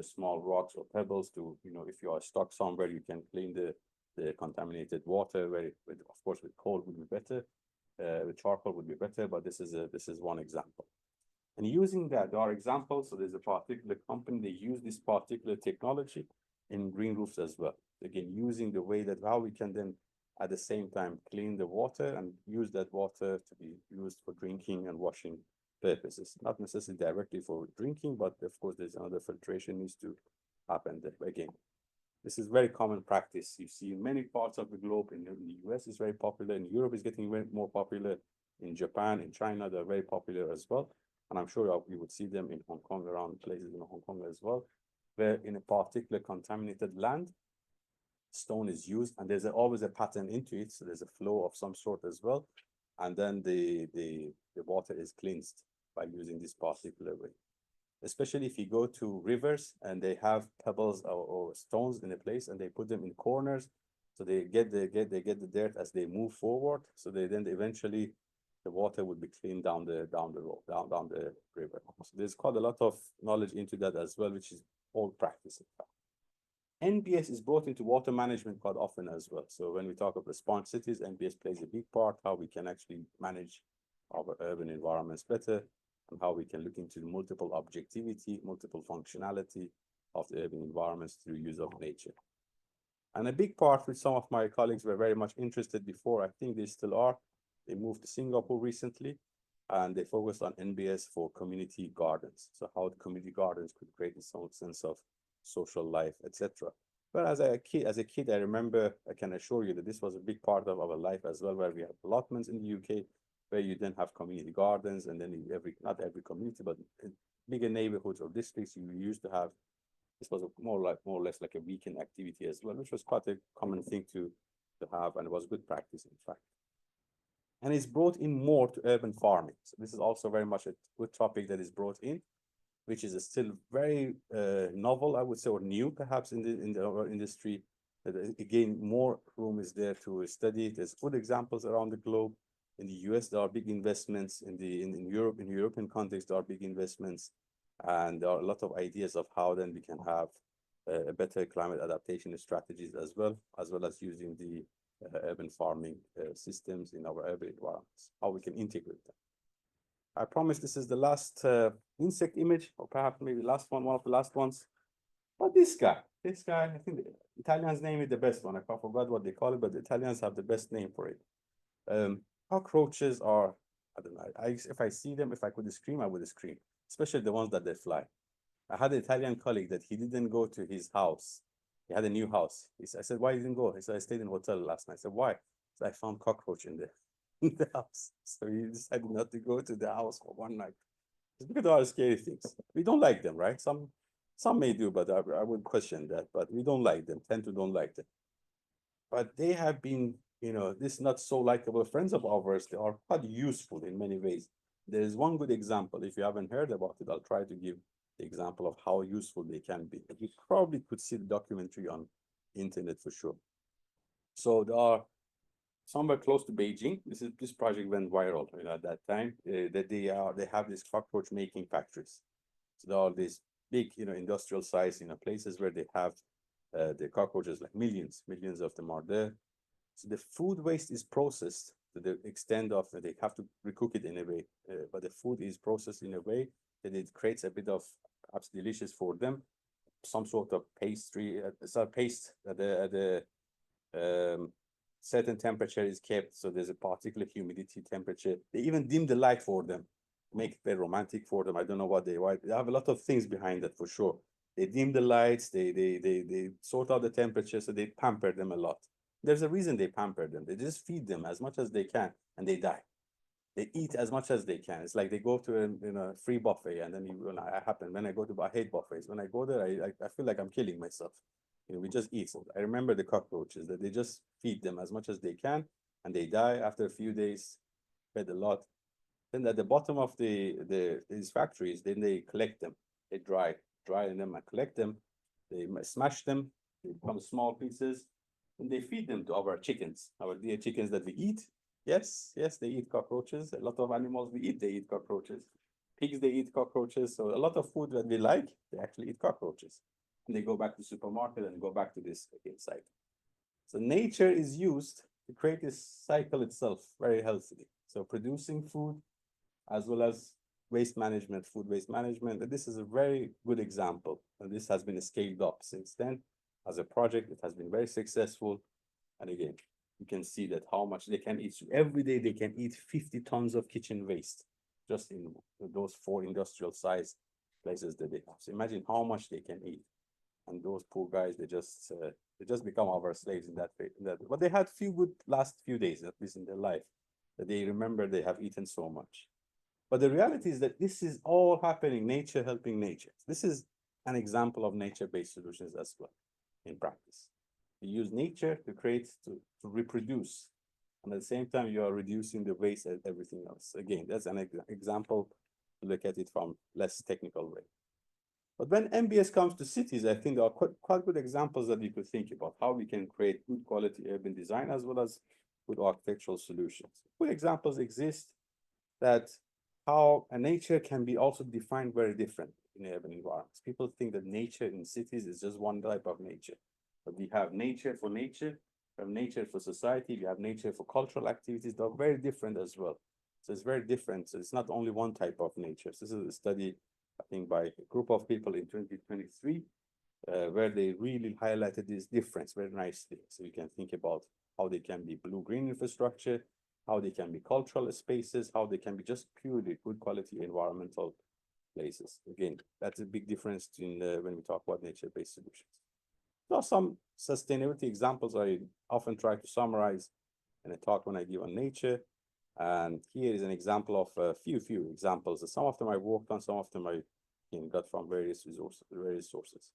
small rocks or pebbles to, if you are stuck somewhere, you can clean the contaminated water. Of course, with coal would be better, with charcoal would be better, but this is one example. And using that, there are examples. So there's a particular company, they use this particular technology in green roofs as well. Again, using the way that how we can then at the same time clean the water and use that water to be used for drinking and washing purposes. Not necessarily directly for drinking, but of course there's another filtration needs to happen there. Again, this is very common practice. You see in many parts of the globe. In the US is very popular. In Europe is getting more popular. In Japan, in China, they're very popular as well. And I'm sure you would see them in Hong Kong, around places in Hong Kong as well, where in a particular contaminated land, stone is used, and there's always a pattern into it. So there's a flow of some sort as well. And then the water is cleansed by using this particular way. Especially if you go to rivers and they have pebbles or stones in a place and they put them in corners, so they get the dirt as they move forward. So then eventually the water would be cleaned down the road, down the river. So there's quite a lot of knowledge into that as well, which is old practice in fact. NBS is brought into water management quite often as well. So when we talk of smart cities, NBS plays a big part, how we can actually manage our urban environments better, and how we can look into multiple objectivity, multiple functionality of the urban environments through use of nature. And a big part which some of my colleagues were very much interested before, I think they still are, they moved to Singapore recently, and they focused on NBS for community gardens. So how the community gardens could create some sense of social life, etc. But as a kid, I remember, I can assure you that this was a big part of our life as well, where we have allotments in the UK, where you then have community gardens, and then not every community, but in bigger neighborhoods or districts, you used to have, this was more or less like a weekend activity as well, which was quite a common thing to have, and it was good practice, in fact. And it's brought in more to urban farming. So this is also very much a good topic that is brought in, which is still very novel, I would say, or new perhaps in our industry. Again, more room is there to study. There's good examples around the globe. In the US, there are big investments. In Europe, in the European context, there are big investments. And there are a lot of ideas of how then we can have a better climate adaptation strategies as well as using the urban farming systems in our urban environments, how we can integrate them. I promise this is the last insect image, or perhaps maybe last one of the last ones. But this guy, I think the Italians name it the best one. I forgot what they call it, but the Italians have the best name for it. Cockroaches are, I don't know, if I see them, if I could scream, I would scream, especially the ones that they fly. I had an Italian colleague that he didn't go to his house. He had a new house. I said, why you didn't go? He said, I stayed in a hotel last night. I said, why? So I found cockroach in the house. So he decided not to go to the house for one night. It's because there are scary things. We don't like them, right? Some may do, but I would question that. But we don't like them, tend to don't like them. But they have been, this not so likable friends of ours. They are quite useful in many ways. There is one good example. If you haven't heard about it, I'll try to give the example of how useful they can be. You probably could see the documentary on internet for sure. So there are somewhere close to Beijing. This project went viral at that time. That they have these cockroach making factories. So there are these big industrial size places where they have the cockroaches, like millions of them are there. So the food waste is processed to the extent of that they have to recook it in a way, but the food is processed in a way that it creates a bit of perhaps delicious for them, some sort of pastry, paste at the Certain temperature is kept, so there's a particular humidity temperature. They even dim the light for them, make it very romantic for them. I don't know what they have a lot of things behind that for sure. They dim the lights, they sort out the temperature, so they pamper them a lot. There's a reason they pamper them. They just feed them as much as they can, and they die. They eat as much as they can. It's like they go to a free buffet, and then when I go to, I hate buffets. When I go there, I feel like I'm killing myself. We just eat. I remember the cockroaches that they just feed them as much as they can, and they die after a few days, fed a lot. Then at the bottom of these factories, then they collect them. They dry them and collect them. They smash them. They become small pieces, and they feed them to our chickens, our dear chickens that we eat. Yes, they eat cockroaches. A lot of animals we eat, they eat cockroaches. Pigs, they eat cockroaches. So a lot of food that we like, they actually eat cockroaches. And they go back to the supermarket and go back to this cycle. So nature is used to create this cycle itself very healthily. So producing food as well as waste management, food waste management. And this is a very good example. And this has been scaled up since then. As a project, it has been very successful. And again, you can see that how much they can eat. So every day they can eat 50 tons of kitchen waste just in those 4 industrial size places that they have. So imagine how much they can eat. And those poor guys, they just become our slaves in that way. But they had last few days, at least in their life, that they remember they have eaten so much. But the reality is that this is all happening, nature helping nature. This is an example of nature-based solutions as well in practice. You use nature to to reproduce. And at the same time, you are reducing the waste and everything else. Again, that's an example to look at it from less technical way. But when MBS comes to cities, I think there are quite good examples that you could think about how we can create good quality urban design as well as good architectural solutions. Good examples exist that how a nature can be also defined very different in urban environments. People think that nature in cities is just one type of nature. But we have nature for nature, we have nature for society, we have nature for cultural activities. They're very different as well. So it's very different. So it's not only one type of nature. So this is a study, I think, by a group of people in 2023, where they really highlighted this difference very nicely. So you can think about how they can be blue-green infrastructure, how they can be cultural spaces, how they can be just purely good quality environmental places. Again, that's a big difference in when we talk about nature-based solutions. There are some sustainability examples I often try to summarize in a talk when I give on nature. And here is an example of a few examples. Some of them I worked on, some of them I got from various sources.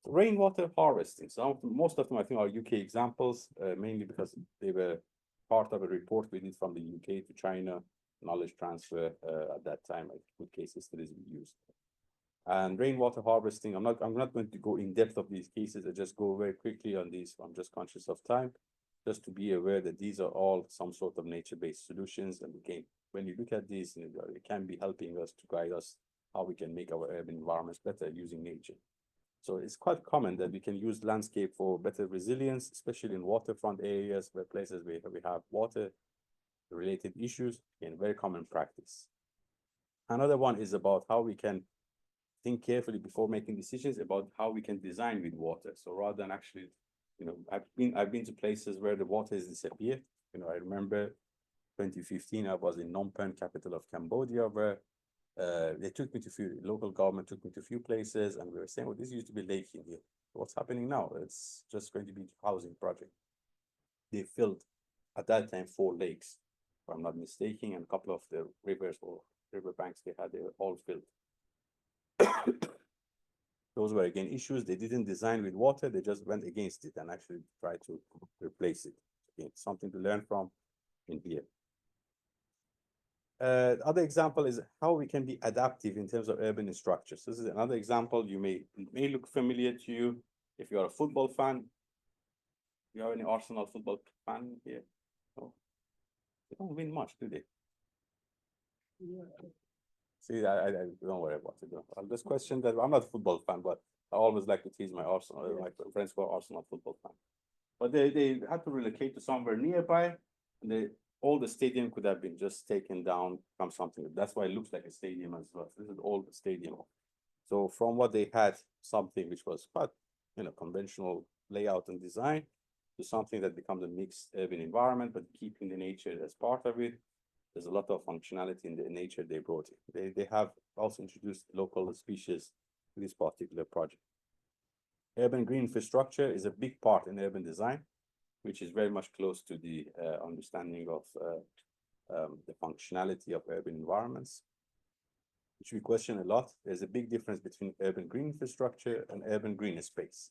Rainwater harvesting. Most of them I think are UK examples, mainly because they were part of a report we did from the UK to China, knowledge transfer at that time, like good case studies we used. And rainwater harvesting, I'm not going to go in depth of these cases. I just go very quickly on these. I'm just conscious of time, just to be aware that these are all some sort of nature-based solutions. And again, when you look at these, it can be helping us to guide us how we can make our urban environments better using nature. So it's quite common that we can use landscape for better resilience, especially in waterfront areas where places where we have water-related issues, in very common practice. Another one is about how we can think carefully before making decisions about how we can design with water. So rather than actually, I've been to places where the water has disappeared. I remember 2015, I was in Phnom Penh, capital of Cambodia, where they took me to local government took me to a few places, and we were saying, well, this used to be a lake in here. What's happening now? It's just going to be a housing project. They filled, at that time, 4 lakes, if I'm not mistaken, and a couple of the rivers or river banks they were all filled. Those were, again, issues. They didn't design with water. They just went against it and actually tried to replace it. Again, something to learn from in here. Other example is how we can be adaptive in terms of urban structures. This is another example. It may look familiar to you if you're a football fan. Do you have any Arsenal football fan here? No. They don't win much, do they? Yeah. See, I don't worry about it. I'll just question that. I'm not a football fan, but I always like to tease my Arsenal, my friends who are Arsenal football fan. But they had to relocate to somewhere nearby, and all the stadium could have been just taken down from something. That's why it looks like a stadium as well. This is all the stadium. So from what they had, something which was quite, conventional layout and design, to something that becomes a mixed urban environment, but keeping the nature as part of it. There's a lot of functionality in the nature they brought in. They have also introduced local species to this particular project. Urban green infrastructure is a big part in urban design, which is very much close to the understanding of the functionality of urban environments, which we question a lot. There's a big difference between urban green infrastructure and urban green space.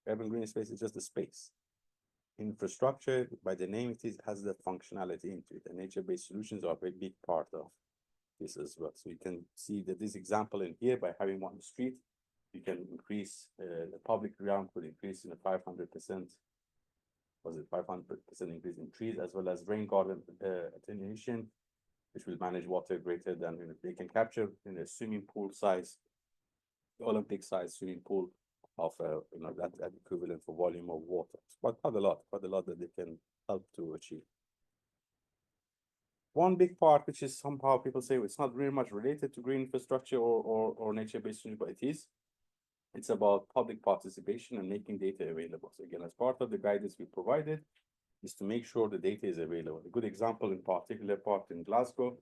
Urban green space is just a space. Infrastructure, by the name it is, has that functionality into it, and nature-based solutions are a very big part of this as well. So you can see that this example in here, by having one street, you can increase the public ground could increase in a 500%, was it 500% increase in trees, as well as rain garden attenuation, which will manage water greater than they can capture in a swimming pool size, Olympic size swimming pool of that equivalent for volume of water. It's quite a lot that they can help to achieve. One big part, which is somehow people say it's not very much related to green infrastructure or nature-based solutions, but it is. It's about public participation and making data available. So again, as part of the guidance we provided, is to make sure the data is available. A good example in particular part in Glasgow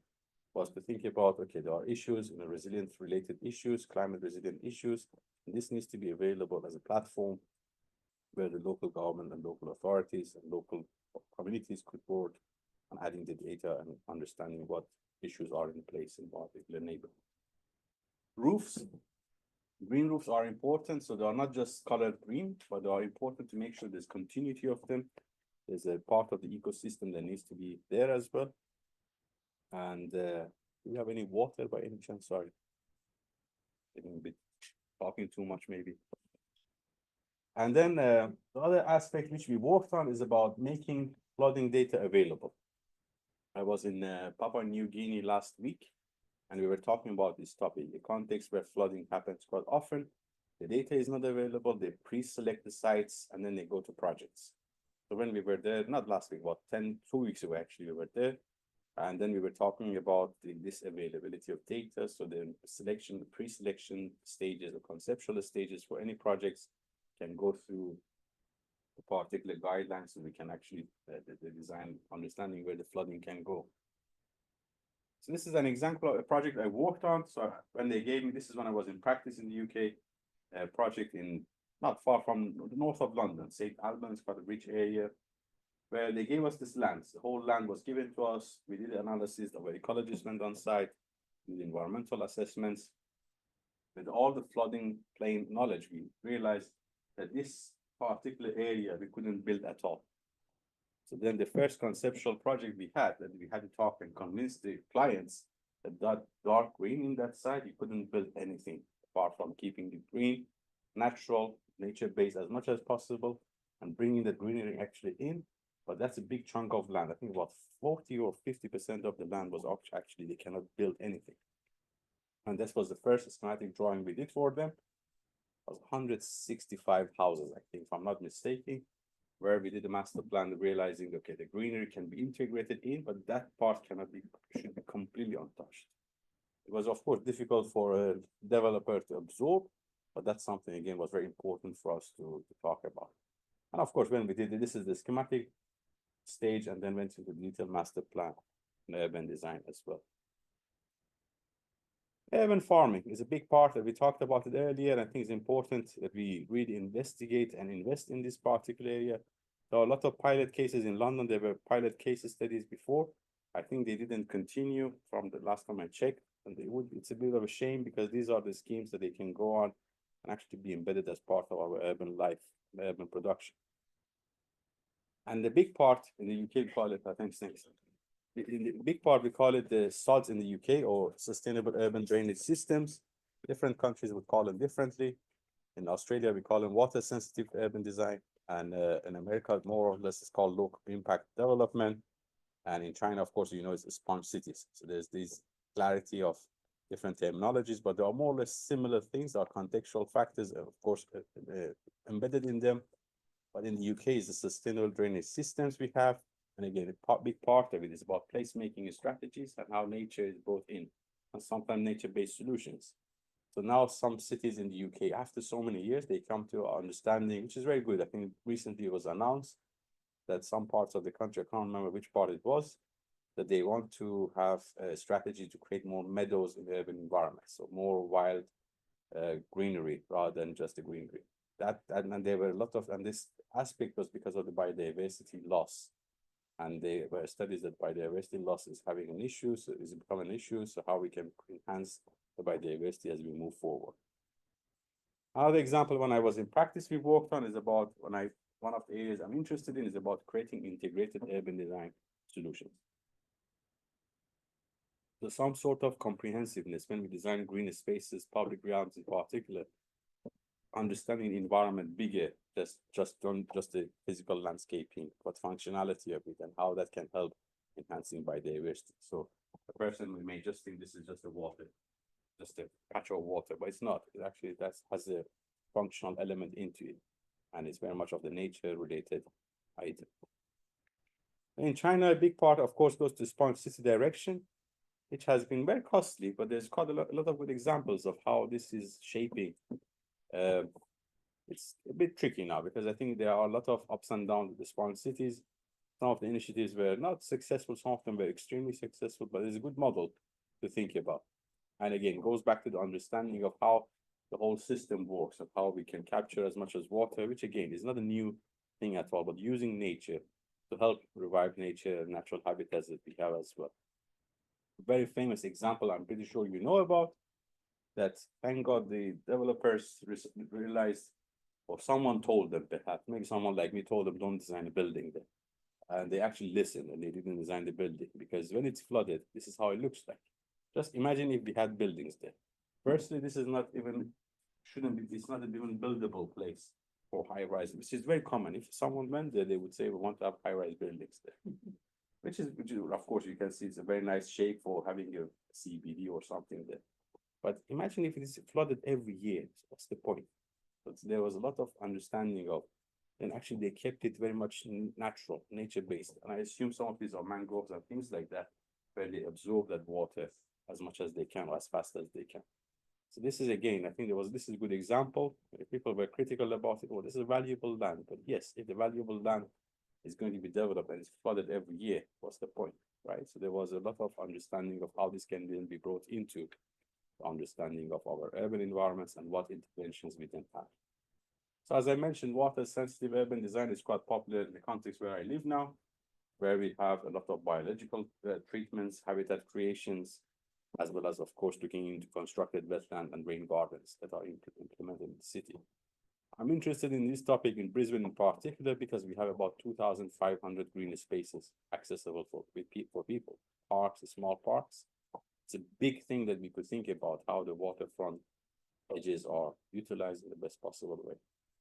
was to think about, okay, there are issues, resilient related issues, climate resilient issues, and this needs to be available as a platform where the local government and local authorities and local communities could work on adding the data and understanding what issues are in place in particular neighborhood. Roofs. Green roofs are important, so they are not just colored green, but they are important to make sure there's continuity of them. There's a part of the ecosystem that needs to be there as well. And do we have any water by any chance? Sorry, getting a bit talking too much maybe. And then the other aspect which we worked on is about making flooding data available. I was in Papua New Guinea last week, and we were talking about this topic, a context where flooding happens quite often. The data is not available, they pre-select the sites, and then they go to projects. So when we were there, not last week, about 2 weeks ago, actually, we were there. And then we were talking about this availability of data. So the selection, the pre-selection stages, or conceptual stages for any projects can go through the particular guidelines, so we can actually, the design understanding where the flooding can go. So this is an example of a project I worked on. So when they gave me, this is when I was in practice in the UK, a project in not far from the north of London, St. Albans, quite a rich area, where they gave us this land. The whole land was given to us. We did analysis, our ecologists went on site, did environmental assessments. With all the flooding plain knowledge, we realized that this particular area we couldn't build at all. So then the first conceptual project we had, that we had to talk and convince the clients that dark green in that site, you couldn't build anything apart from keeping the green, natural, nature-based as much as possible, and bringing the greenery actually in. But that's a big chunk of land. I think about 40 or 50% of the land was actually, they cannot build anything. And this was the first schematic drawing we did for them. It was 165 houses, I think, if I'm not mistaken, where we did a master plan, realizing, okay, the greenery can be integrated in, but that part cannot be, should be completely untouched. It was, of course, difficult for a developer to absorb, but that's something, again, was very important for us to talk about. And of course, when we did it, this is the schematic stage, and then went into the detailed master plan and urban design as well. Urban farming is a big part that we talked about it earlier, and I think it's important that we really investigate and invest in this particular area. There are a lot of pilot cases in London. There were pilot case studies before. I think they didn't continue from the last time I checked, and they would. It's a bit of a shame, because these are the schemes that they can go on and actually be embedded as part of our urban life, urban production. And the big part in the UK, we call it, I think, in the big part, we call it the SODS in the UK, or Sustainable Urban Drainage Systems. Different countries would call them differently. In Australia, we call them water sensitive urban design. And in America, more or less, it's called local impact development. And in China, of course, you know, it's sponge cities. So there's this clarity of different terminologies, but there are more or less similar things. There are contextual factors, of course, embedded in them. But in the UK, is the sustainable drainage systems we have. And again, a big part of it is about placemaking strategies and how nature is brought in, and sometimes nature-based solutions. So now some cities in the UK, after so many years, they come to our understanding, which is very good. I think recently it was announced that some parts of the country, I can't remember which part it was, that they want to have a strategy to create more meadows in the urban environment, so more wild greenery rather than just the greenery. And there were a lot of, and this aspect was because of the biodiversity loss. And there were studies that biodiversity loss is having an issue, so it's become an issue, so how we can enhance the biodiversity as we move forward. Another example, when I was in practice, we worked on is about one of the areas I'm interested in is about creating integrated urban design solutions. So some sort of comprehensiveness when we design green spaces, public realms in particular, understanding the environment bigger, just the physical landscaping, but functionality of it and how that can help enhancing biodiversity. So a person may just think this is just a water, just a patch of water, but it's not. It actually has a functional element into it, and it's very much of the nature related item. In China, a big part, of course, goes to smart city direction, which has been very costly, but there's quite a lot of good examples of how this is shaping. It's a bit tricky now because I think there are a lot of ups and downs with the smart cities. Some of the initiatives were not successful, some of them were extremely successful, but it's a good model to think about. And again, goes back to the understanding of how the whole system works, of how we can capture as much as water, which again is not a new thing at all, but using nature to help revive nature and natural habitats that we have as well. A very famous example I'm pretty sure you know about, that thank God the developers realized, or someone told them, perhaps, maybe someone like me told them, don't design a building there. And they actually listened and they didn't design the building, because when it's flooded, this is how it looks like. Just imagine if we had buildings there. Firstly, this is not even, it's not even buildable place for high rise, which is very common. If someone went there, they would say, we want to have high rise buildings there. which is, of course, you can see it's a very nice shape for having a CBD or something there. But imagine if it is flooded every year, what's the point? But there was a lot of understanding of, and actually they kept it very much natural, nature-based. And I assume some of these are mangroves and things like that, where they absorb that water as much as they can, or as fast as they can. So this is, again, I think this is a good example. People were critical about it. Oh, this is valuable land. But yes, if the valuable land is going to be developed and it's flooded every year, what's the point, right? So there was a lot of understanding of how this can then be brought into understanding of our urban environments and what interventions we can have. So as I mentioned, water-sensitive urban design is quite popular in the context where I live now, where we have a lot of biological treatments, habitat creations, as well as, of course, looking into constructed wetland and rain gardens that are implemented in the city. I'm interested in this topic in Brisbane in particular because we have about 2,500 green spaces accessible for people, parks, small parks. It's a big thing that we could think about how the waterfront edges are utilized in the best possible way.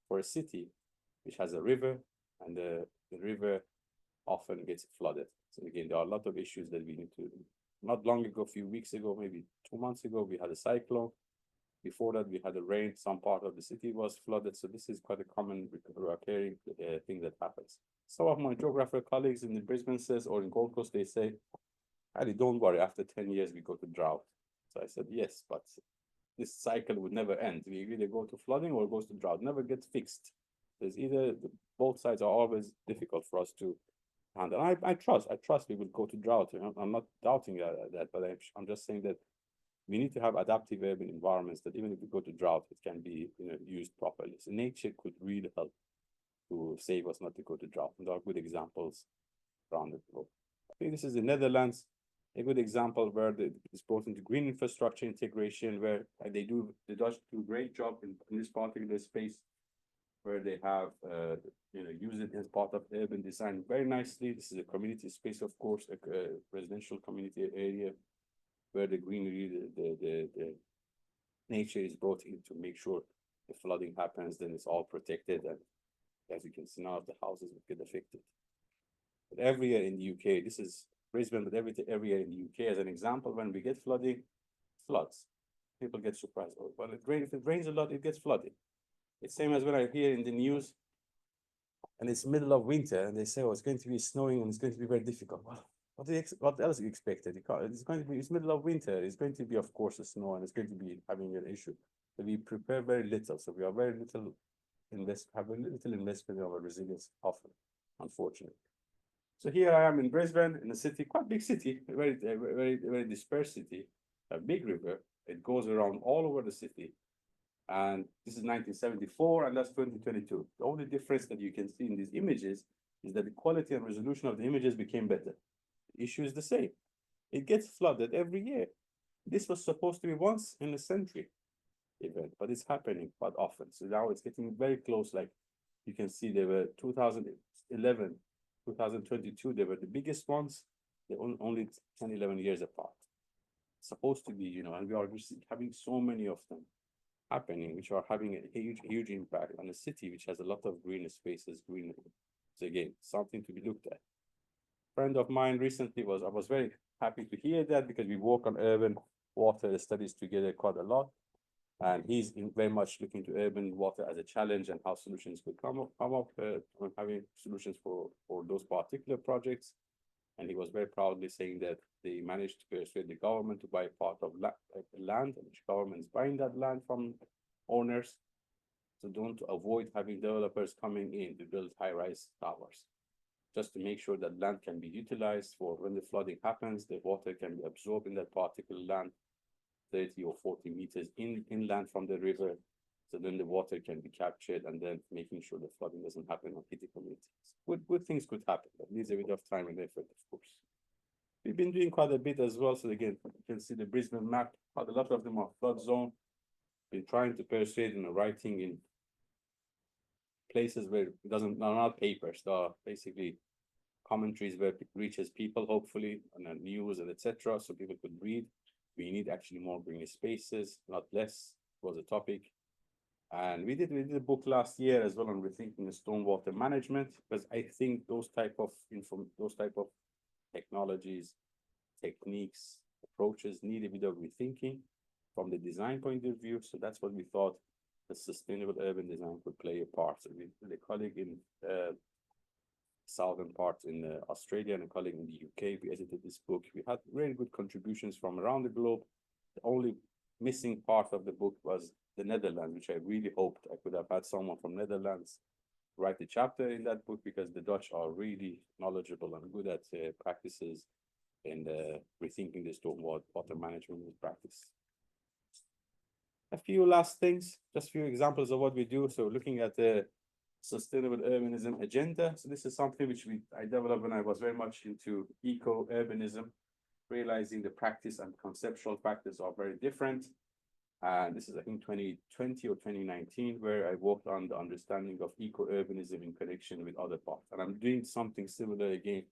For a city which has a river, and the river often gets flooded. So again, there are a lot of issues that we need to, not long ago, a few weeks ago, maybe 2 months ago, we had a cyclone. Before that, we had a rain, some part of the city was flooded. So this is quite a common recurring thing that happens. Some of my geographer colleagues in the Brisbane says, or in Gold Coast, they say, Ali, don't worry, after 10 years, we go to drought. So I said, yes, but this cycle would never end. We either go to flooding or goes to drought, never gets fixed. There's either, both sides are always difficult for us to handle. I trust we will go to drought. I'm not doubting that, but I'm just saying that we need to have adaptive urban environments that even if we go to drought, it can be used properly. So nature could really help to save us not to go to drought. And there are good examples around the globe. I think this is the Netherlands, a good example where it's brought into green infrastructure integration, where the Dutch do a great job in this particular space, where they have use it as part of urban design very nicely. This is a community space, of course, a residential community area, where the greenery, the nature is brought in to make sure if flooding happens, then it's all protected. And as you can see, none of the houses would get affected. But every year in the UK, this is Brisbane, but every year in the UK, as an example, when we get flooding, floods, people get surprised. Oh, well, if it rains a lot, it gets flooded. It's same as when I hear in the news, and it's middle of winter, and they say, oh, it's going to be snowing and it's going to be very difficult. Well, what else you expected? It's going to be, it's middle of winter. It's going to be, of course, a snow, and it's going to be having an issue. So we prepare very little. So we are very little have a little investment in our resilience often. unfortunately. So here I am in Brisbane, in a city, quite big city, a very dispersed city, a big river. It goes around all over the city. And this is 1974, and that's 2022. The only difference that you can see in these images is that the quality and resolution of the images became better. The issue is the same. It gets flooded every year. This was supposed to be once in a century event, but it's happening quite often. So now it's getting very close. Like you can see, they were 2011, 2022, they were the biggest ones. They're only 10, 11 years apart. It's supposed to be, you know, and we are having so many of them happening, which are having a huge impact on a city which has a lot of green spaces, greenery. So again, something to be looked at. Friend of mine recently I was very happy to hear that, because we work on urban water studies together quite a lot. And he's very much looking to urban water as a challenge and how solutions could come up on having solutions for those particular projects. And he was very proudly saying that they managed to persuade the government to buy part of land, which government is buying that land from owners. So don't avoid having developers coming in to build high-rise towers, just to make sure that land can be utilized for when the flooding happens, the water can be absorbed in that particular land, 30 or 40 meters inland from the river. So then the water can be captured, and then making sure the flooding doesn't happen on hitty communities. Good things could happen, but needs a bit of time and effort, of course. We've been doing quite a bit as well. So again, you can see the Brisbane map, quite a lot of them are flood zone. Been trying to persuade in writing in places where it doesn't, are not papers, they are basically commentaries where it reaches people, hopefully, on the news and etc. So people could read. We need actually more green spaces, not less, was a topic. And we did a book last year as well on rethinking the stormwater management, because I think those type of technologies, techniques, approaches need a bit of rethinking from the design point of view. So that's what we thought the sustainable urban design could play a part. So we, with a colleague in southern part in Australia and a colleague in the UK, we edited this book. We had really good contributions from around the globe. The only missing part of the book was the Netherlands, which I really hoped I could have had someone from Netherlands write a chapter in that book, because the Dutch are really knowledgeable and good at practices and rethinking the stormwater management in practice. A few last things, just a few examples of what we do. So looking at the sustainable urbanism agenda. So this is something which I developed when I was very much into eco-urbanism, realizing the practice and conceptual practice are very different. And this is, I think, 2020 or 2019, where I worked on the understanding of eco-urbanism in connection with other parts. And I'm doing something similar again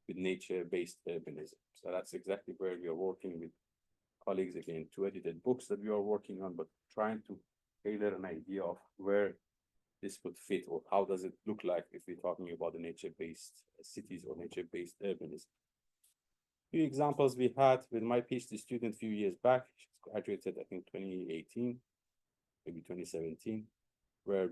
with nature-based urbanism. So that's exactly where we are working with colleagues, again, 2 edited books that we are working on, but trying to tailor an idea of where this would fit, or how does it look like if we're talking about the nature-based cities or nature-based urbanism. Few examples we had with my PhD student a few years back. She graduated, I think, 2018, maybe 2017, where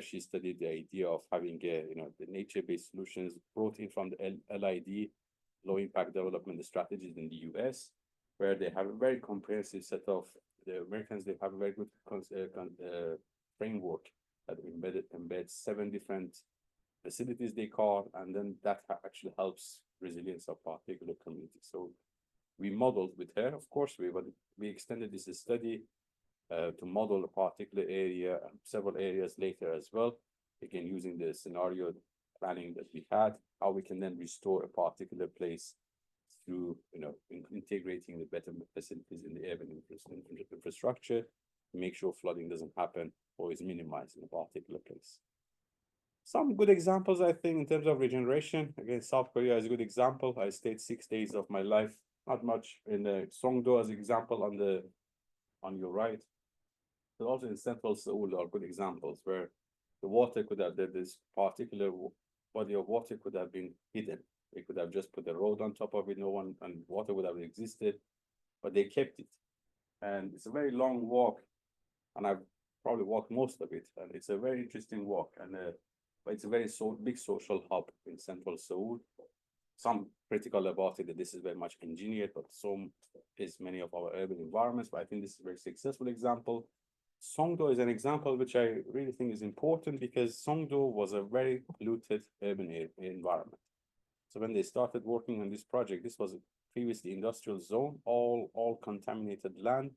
she studied the idea of having the nature-based solutions brought in from the LID, low impact development strategies in the US, where they have a very comprehensive set of, the Americans, they have a very good framework that embeds 7 different facilities they call, and then that actually helps resilience of particular communities. So we modeled with her, of course, we extended this study to model a particular area, several areas later as well, again, using the scenario planning that we had, how we can then restore a particular place through, integrating the better facilities in the urban infrastructure, make sure flooding doesn't happen or is minimized in a particular place. Some good examples, I think, in terms of regeneration. Again, South Korea is a good example. I stayed 6 days of my life, not much, in Songdo as an example on your right. But also in central Seoul are good examples where the water could have, this particular body of water could have been hidden. They could have just put a road on top of it, and water would have existed, but they kept it. And it's a very long walk, and I've probably walked most of it, and it's a very interesting walk, and but it's a very big social hub in central Seoul. Some critical about it that this is very much engineered, but so is many of our urban environments. But I think this is a very successful example. Songdo is an example which I really think is important because Songdo was a very polluted urban environment. So when they started working on this project, this was a previously industrial zone, all contaminated land,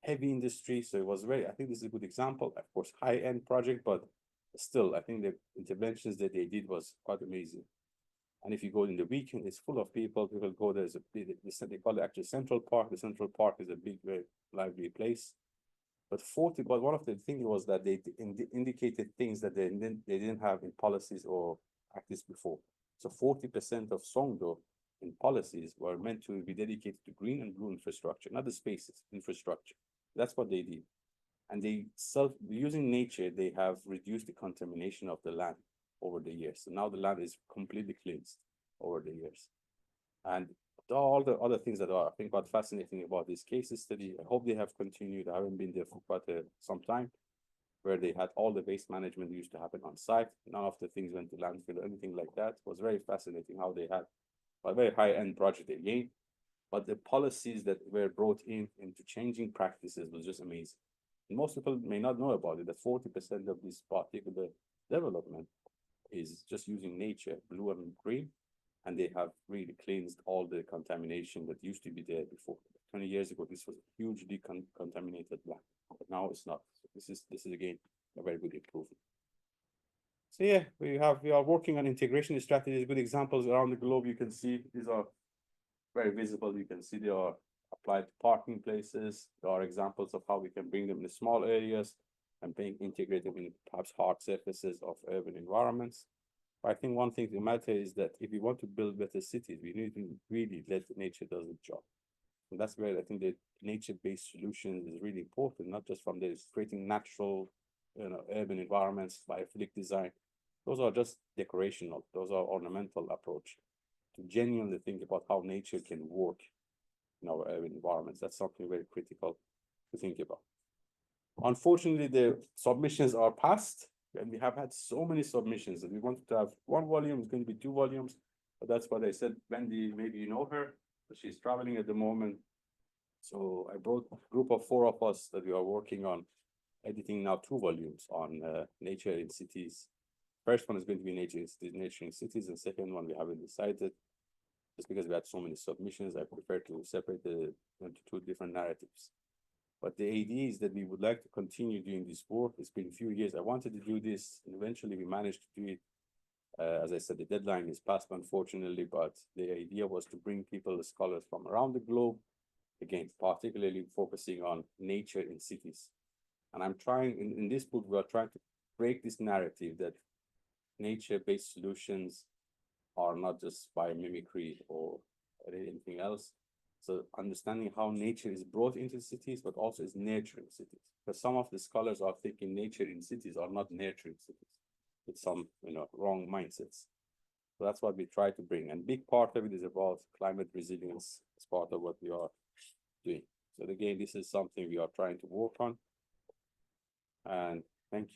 heavy industry. So it was very, I think this is a good example, of course, high-end project, but still, I think the interventions that they did was quite amazing. And if you go in the weekend, it's full of people. People go, there's they call it actually Central Park. The Central Park is a big, very lively place. But one of the things was that they indicated things that they didn't have in policies or practice before. So 40% of Songdo in policies were meant to be dedicated to green and blue infrastructure, not the spaces, infrastructure. That's what they did. And using nature, they have reduced the contamination of the land over the years. So now the land is completely cleansed over the years. And all the other things that are, I think, quite fascinating about this case study, I hope they have continued. I haven't been there for quite some time, where they had all the waste management used to happen on site. None of the things went to landfill or anything like that. It was very fascinating how they had a very high-end project again. But the policies that were brought into changing practices was just amazing. And most people may not know about it, that 40% of this particular development is just using nature, blue and green, and they have really cleansed all the contamination that used to be there before. 20 years ago, this was hugely contaminated land, but now it's not. So this is again a very good improvement. So yeah, we are working on integration strategies. Good examples around the globe. You can see these are very visible. You can see they are applied to parking places. There are examples of how we can bring them in small areas and integrate them in perhaps hard surfaces of urban environments. But I think one thing to matter is that if we want to build better cities, we need to really let nature do the job. And that's where I think the nature-based solution is really important, not just from the creating natural, urban environments by biophilic design. Those are just decorational. Those are ornamental approach. To genuinely think about how nature can work in our urban environments. That's something very critical to think about. Unfortunately, the submissions are passed, and we have had so many submissions that we wanted to have one volume. It's going to be 2 volumes, but that's what I said. Wendy, maybe you know her, but she's traveling at the moment. So I brought a group of 4 of us that we are working on editing now 2 volumes on nature in cities. First one is going to be nature in cities, and second one we haven't decided. Just because we had so many submissions, I prefer to separate the into 2 different narratives. But the idea is that we would like to continue doing this work. It's been a few years. I wanted to do this, and eventually we managed to do it. As I said, the deadline is passed, unfortunately, but the idea was to bring people, the scholars from around the globe, again, particularly focusing on nature in cities. And I'm trying, in this book, we are trying to break this narrative that nature-based solutions are not just biomimicry or anything else. So understanding how nature is brought into cities, but also is nurturing cities. Because some of the scholars are thinking nature in cities are not nurturing cities. With some, wrong mindsets. So that's what we try to bring. And big part of it is about climate resilience as part of what we are doing. So again, this is something we are trying to work on. And thank you.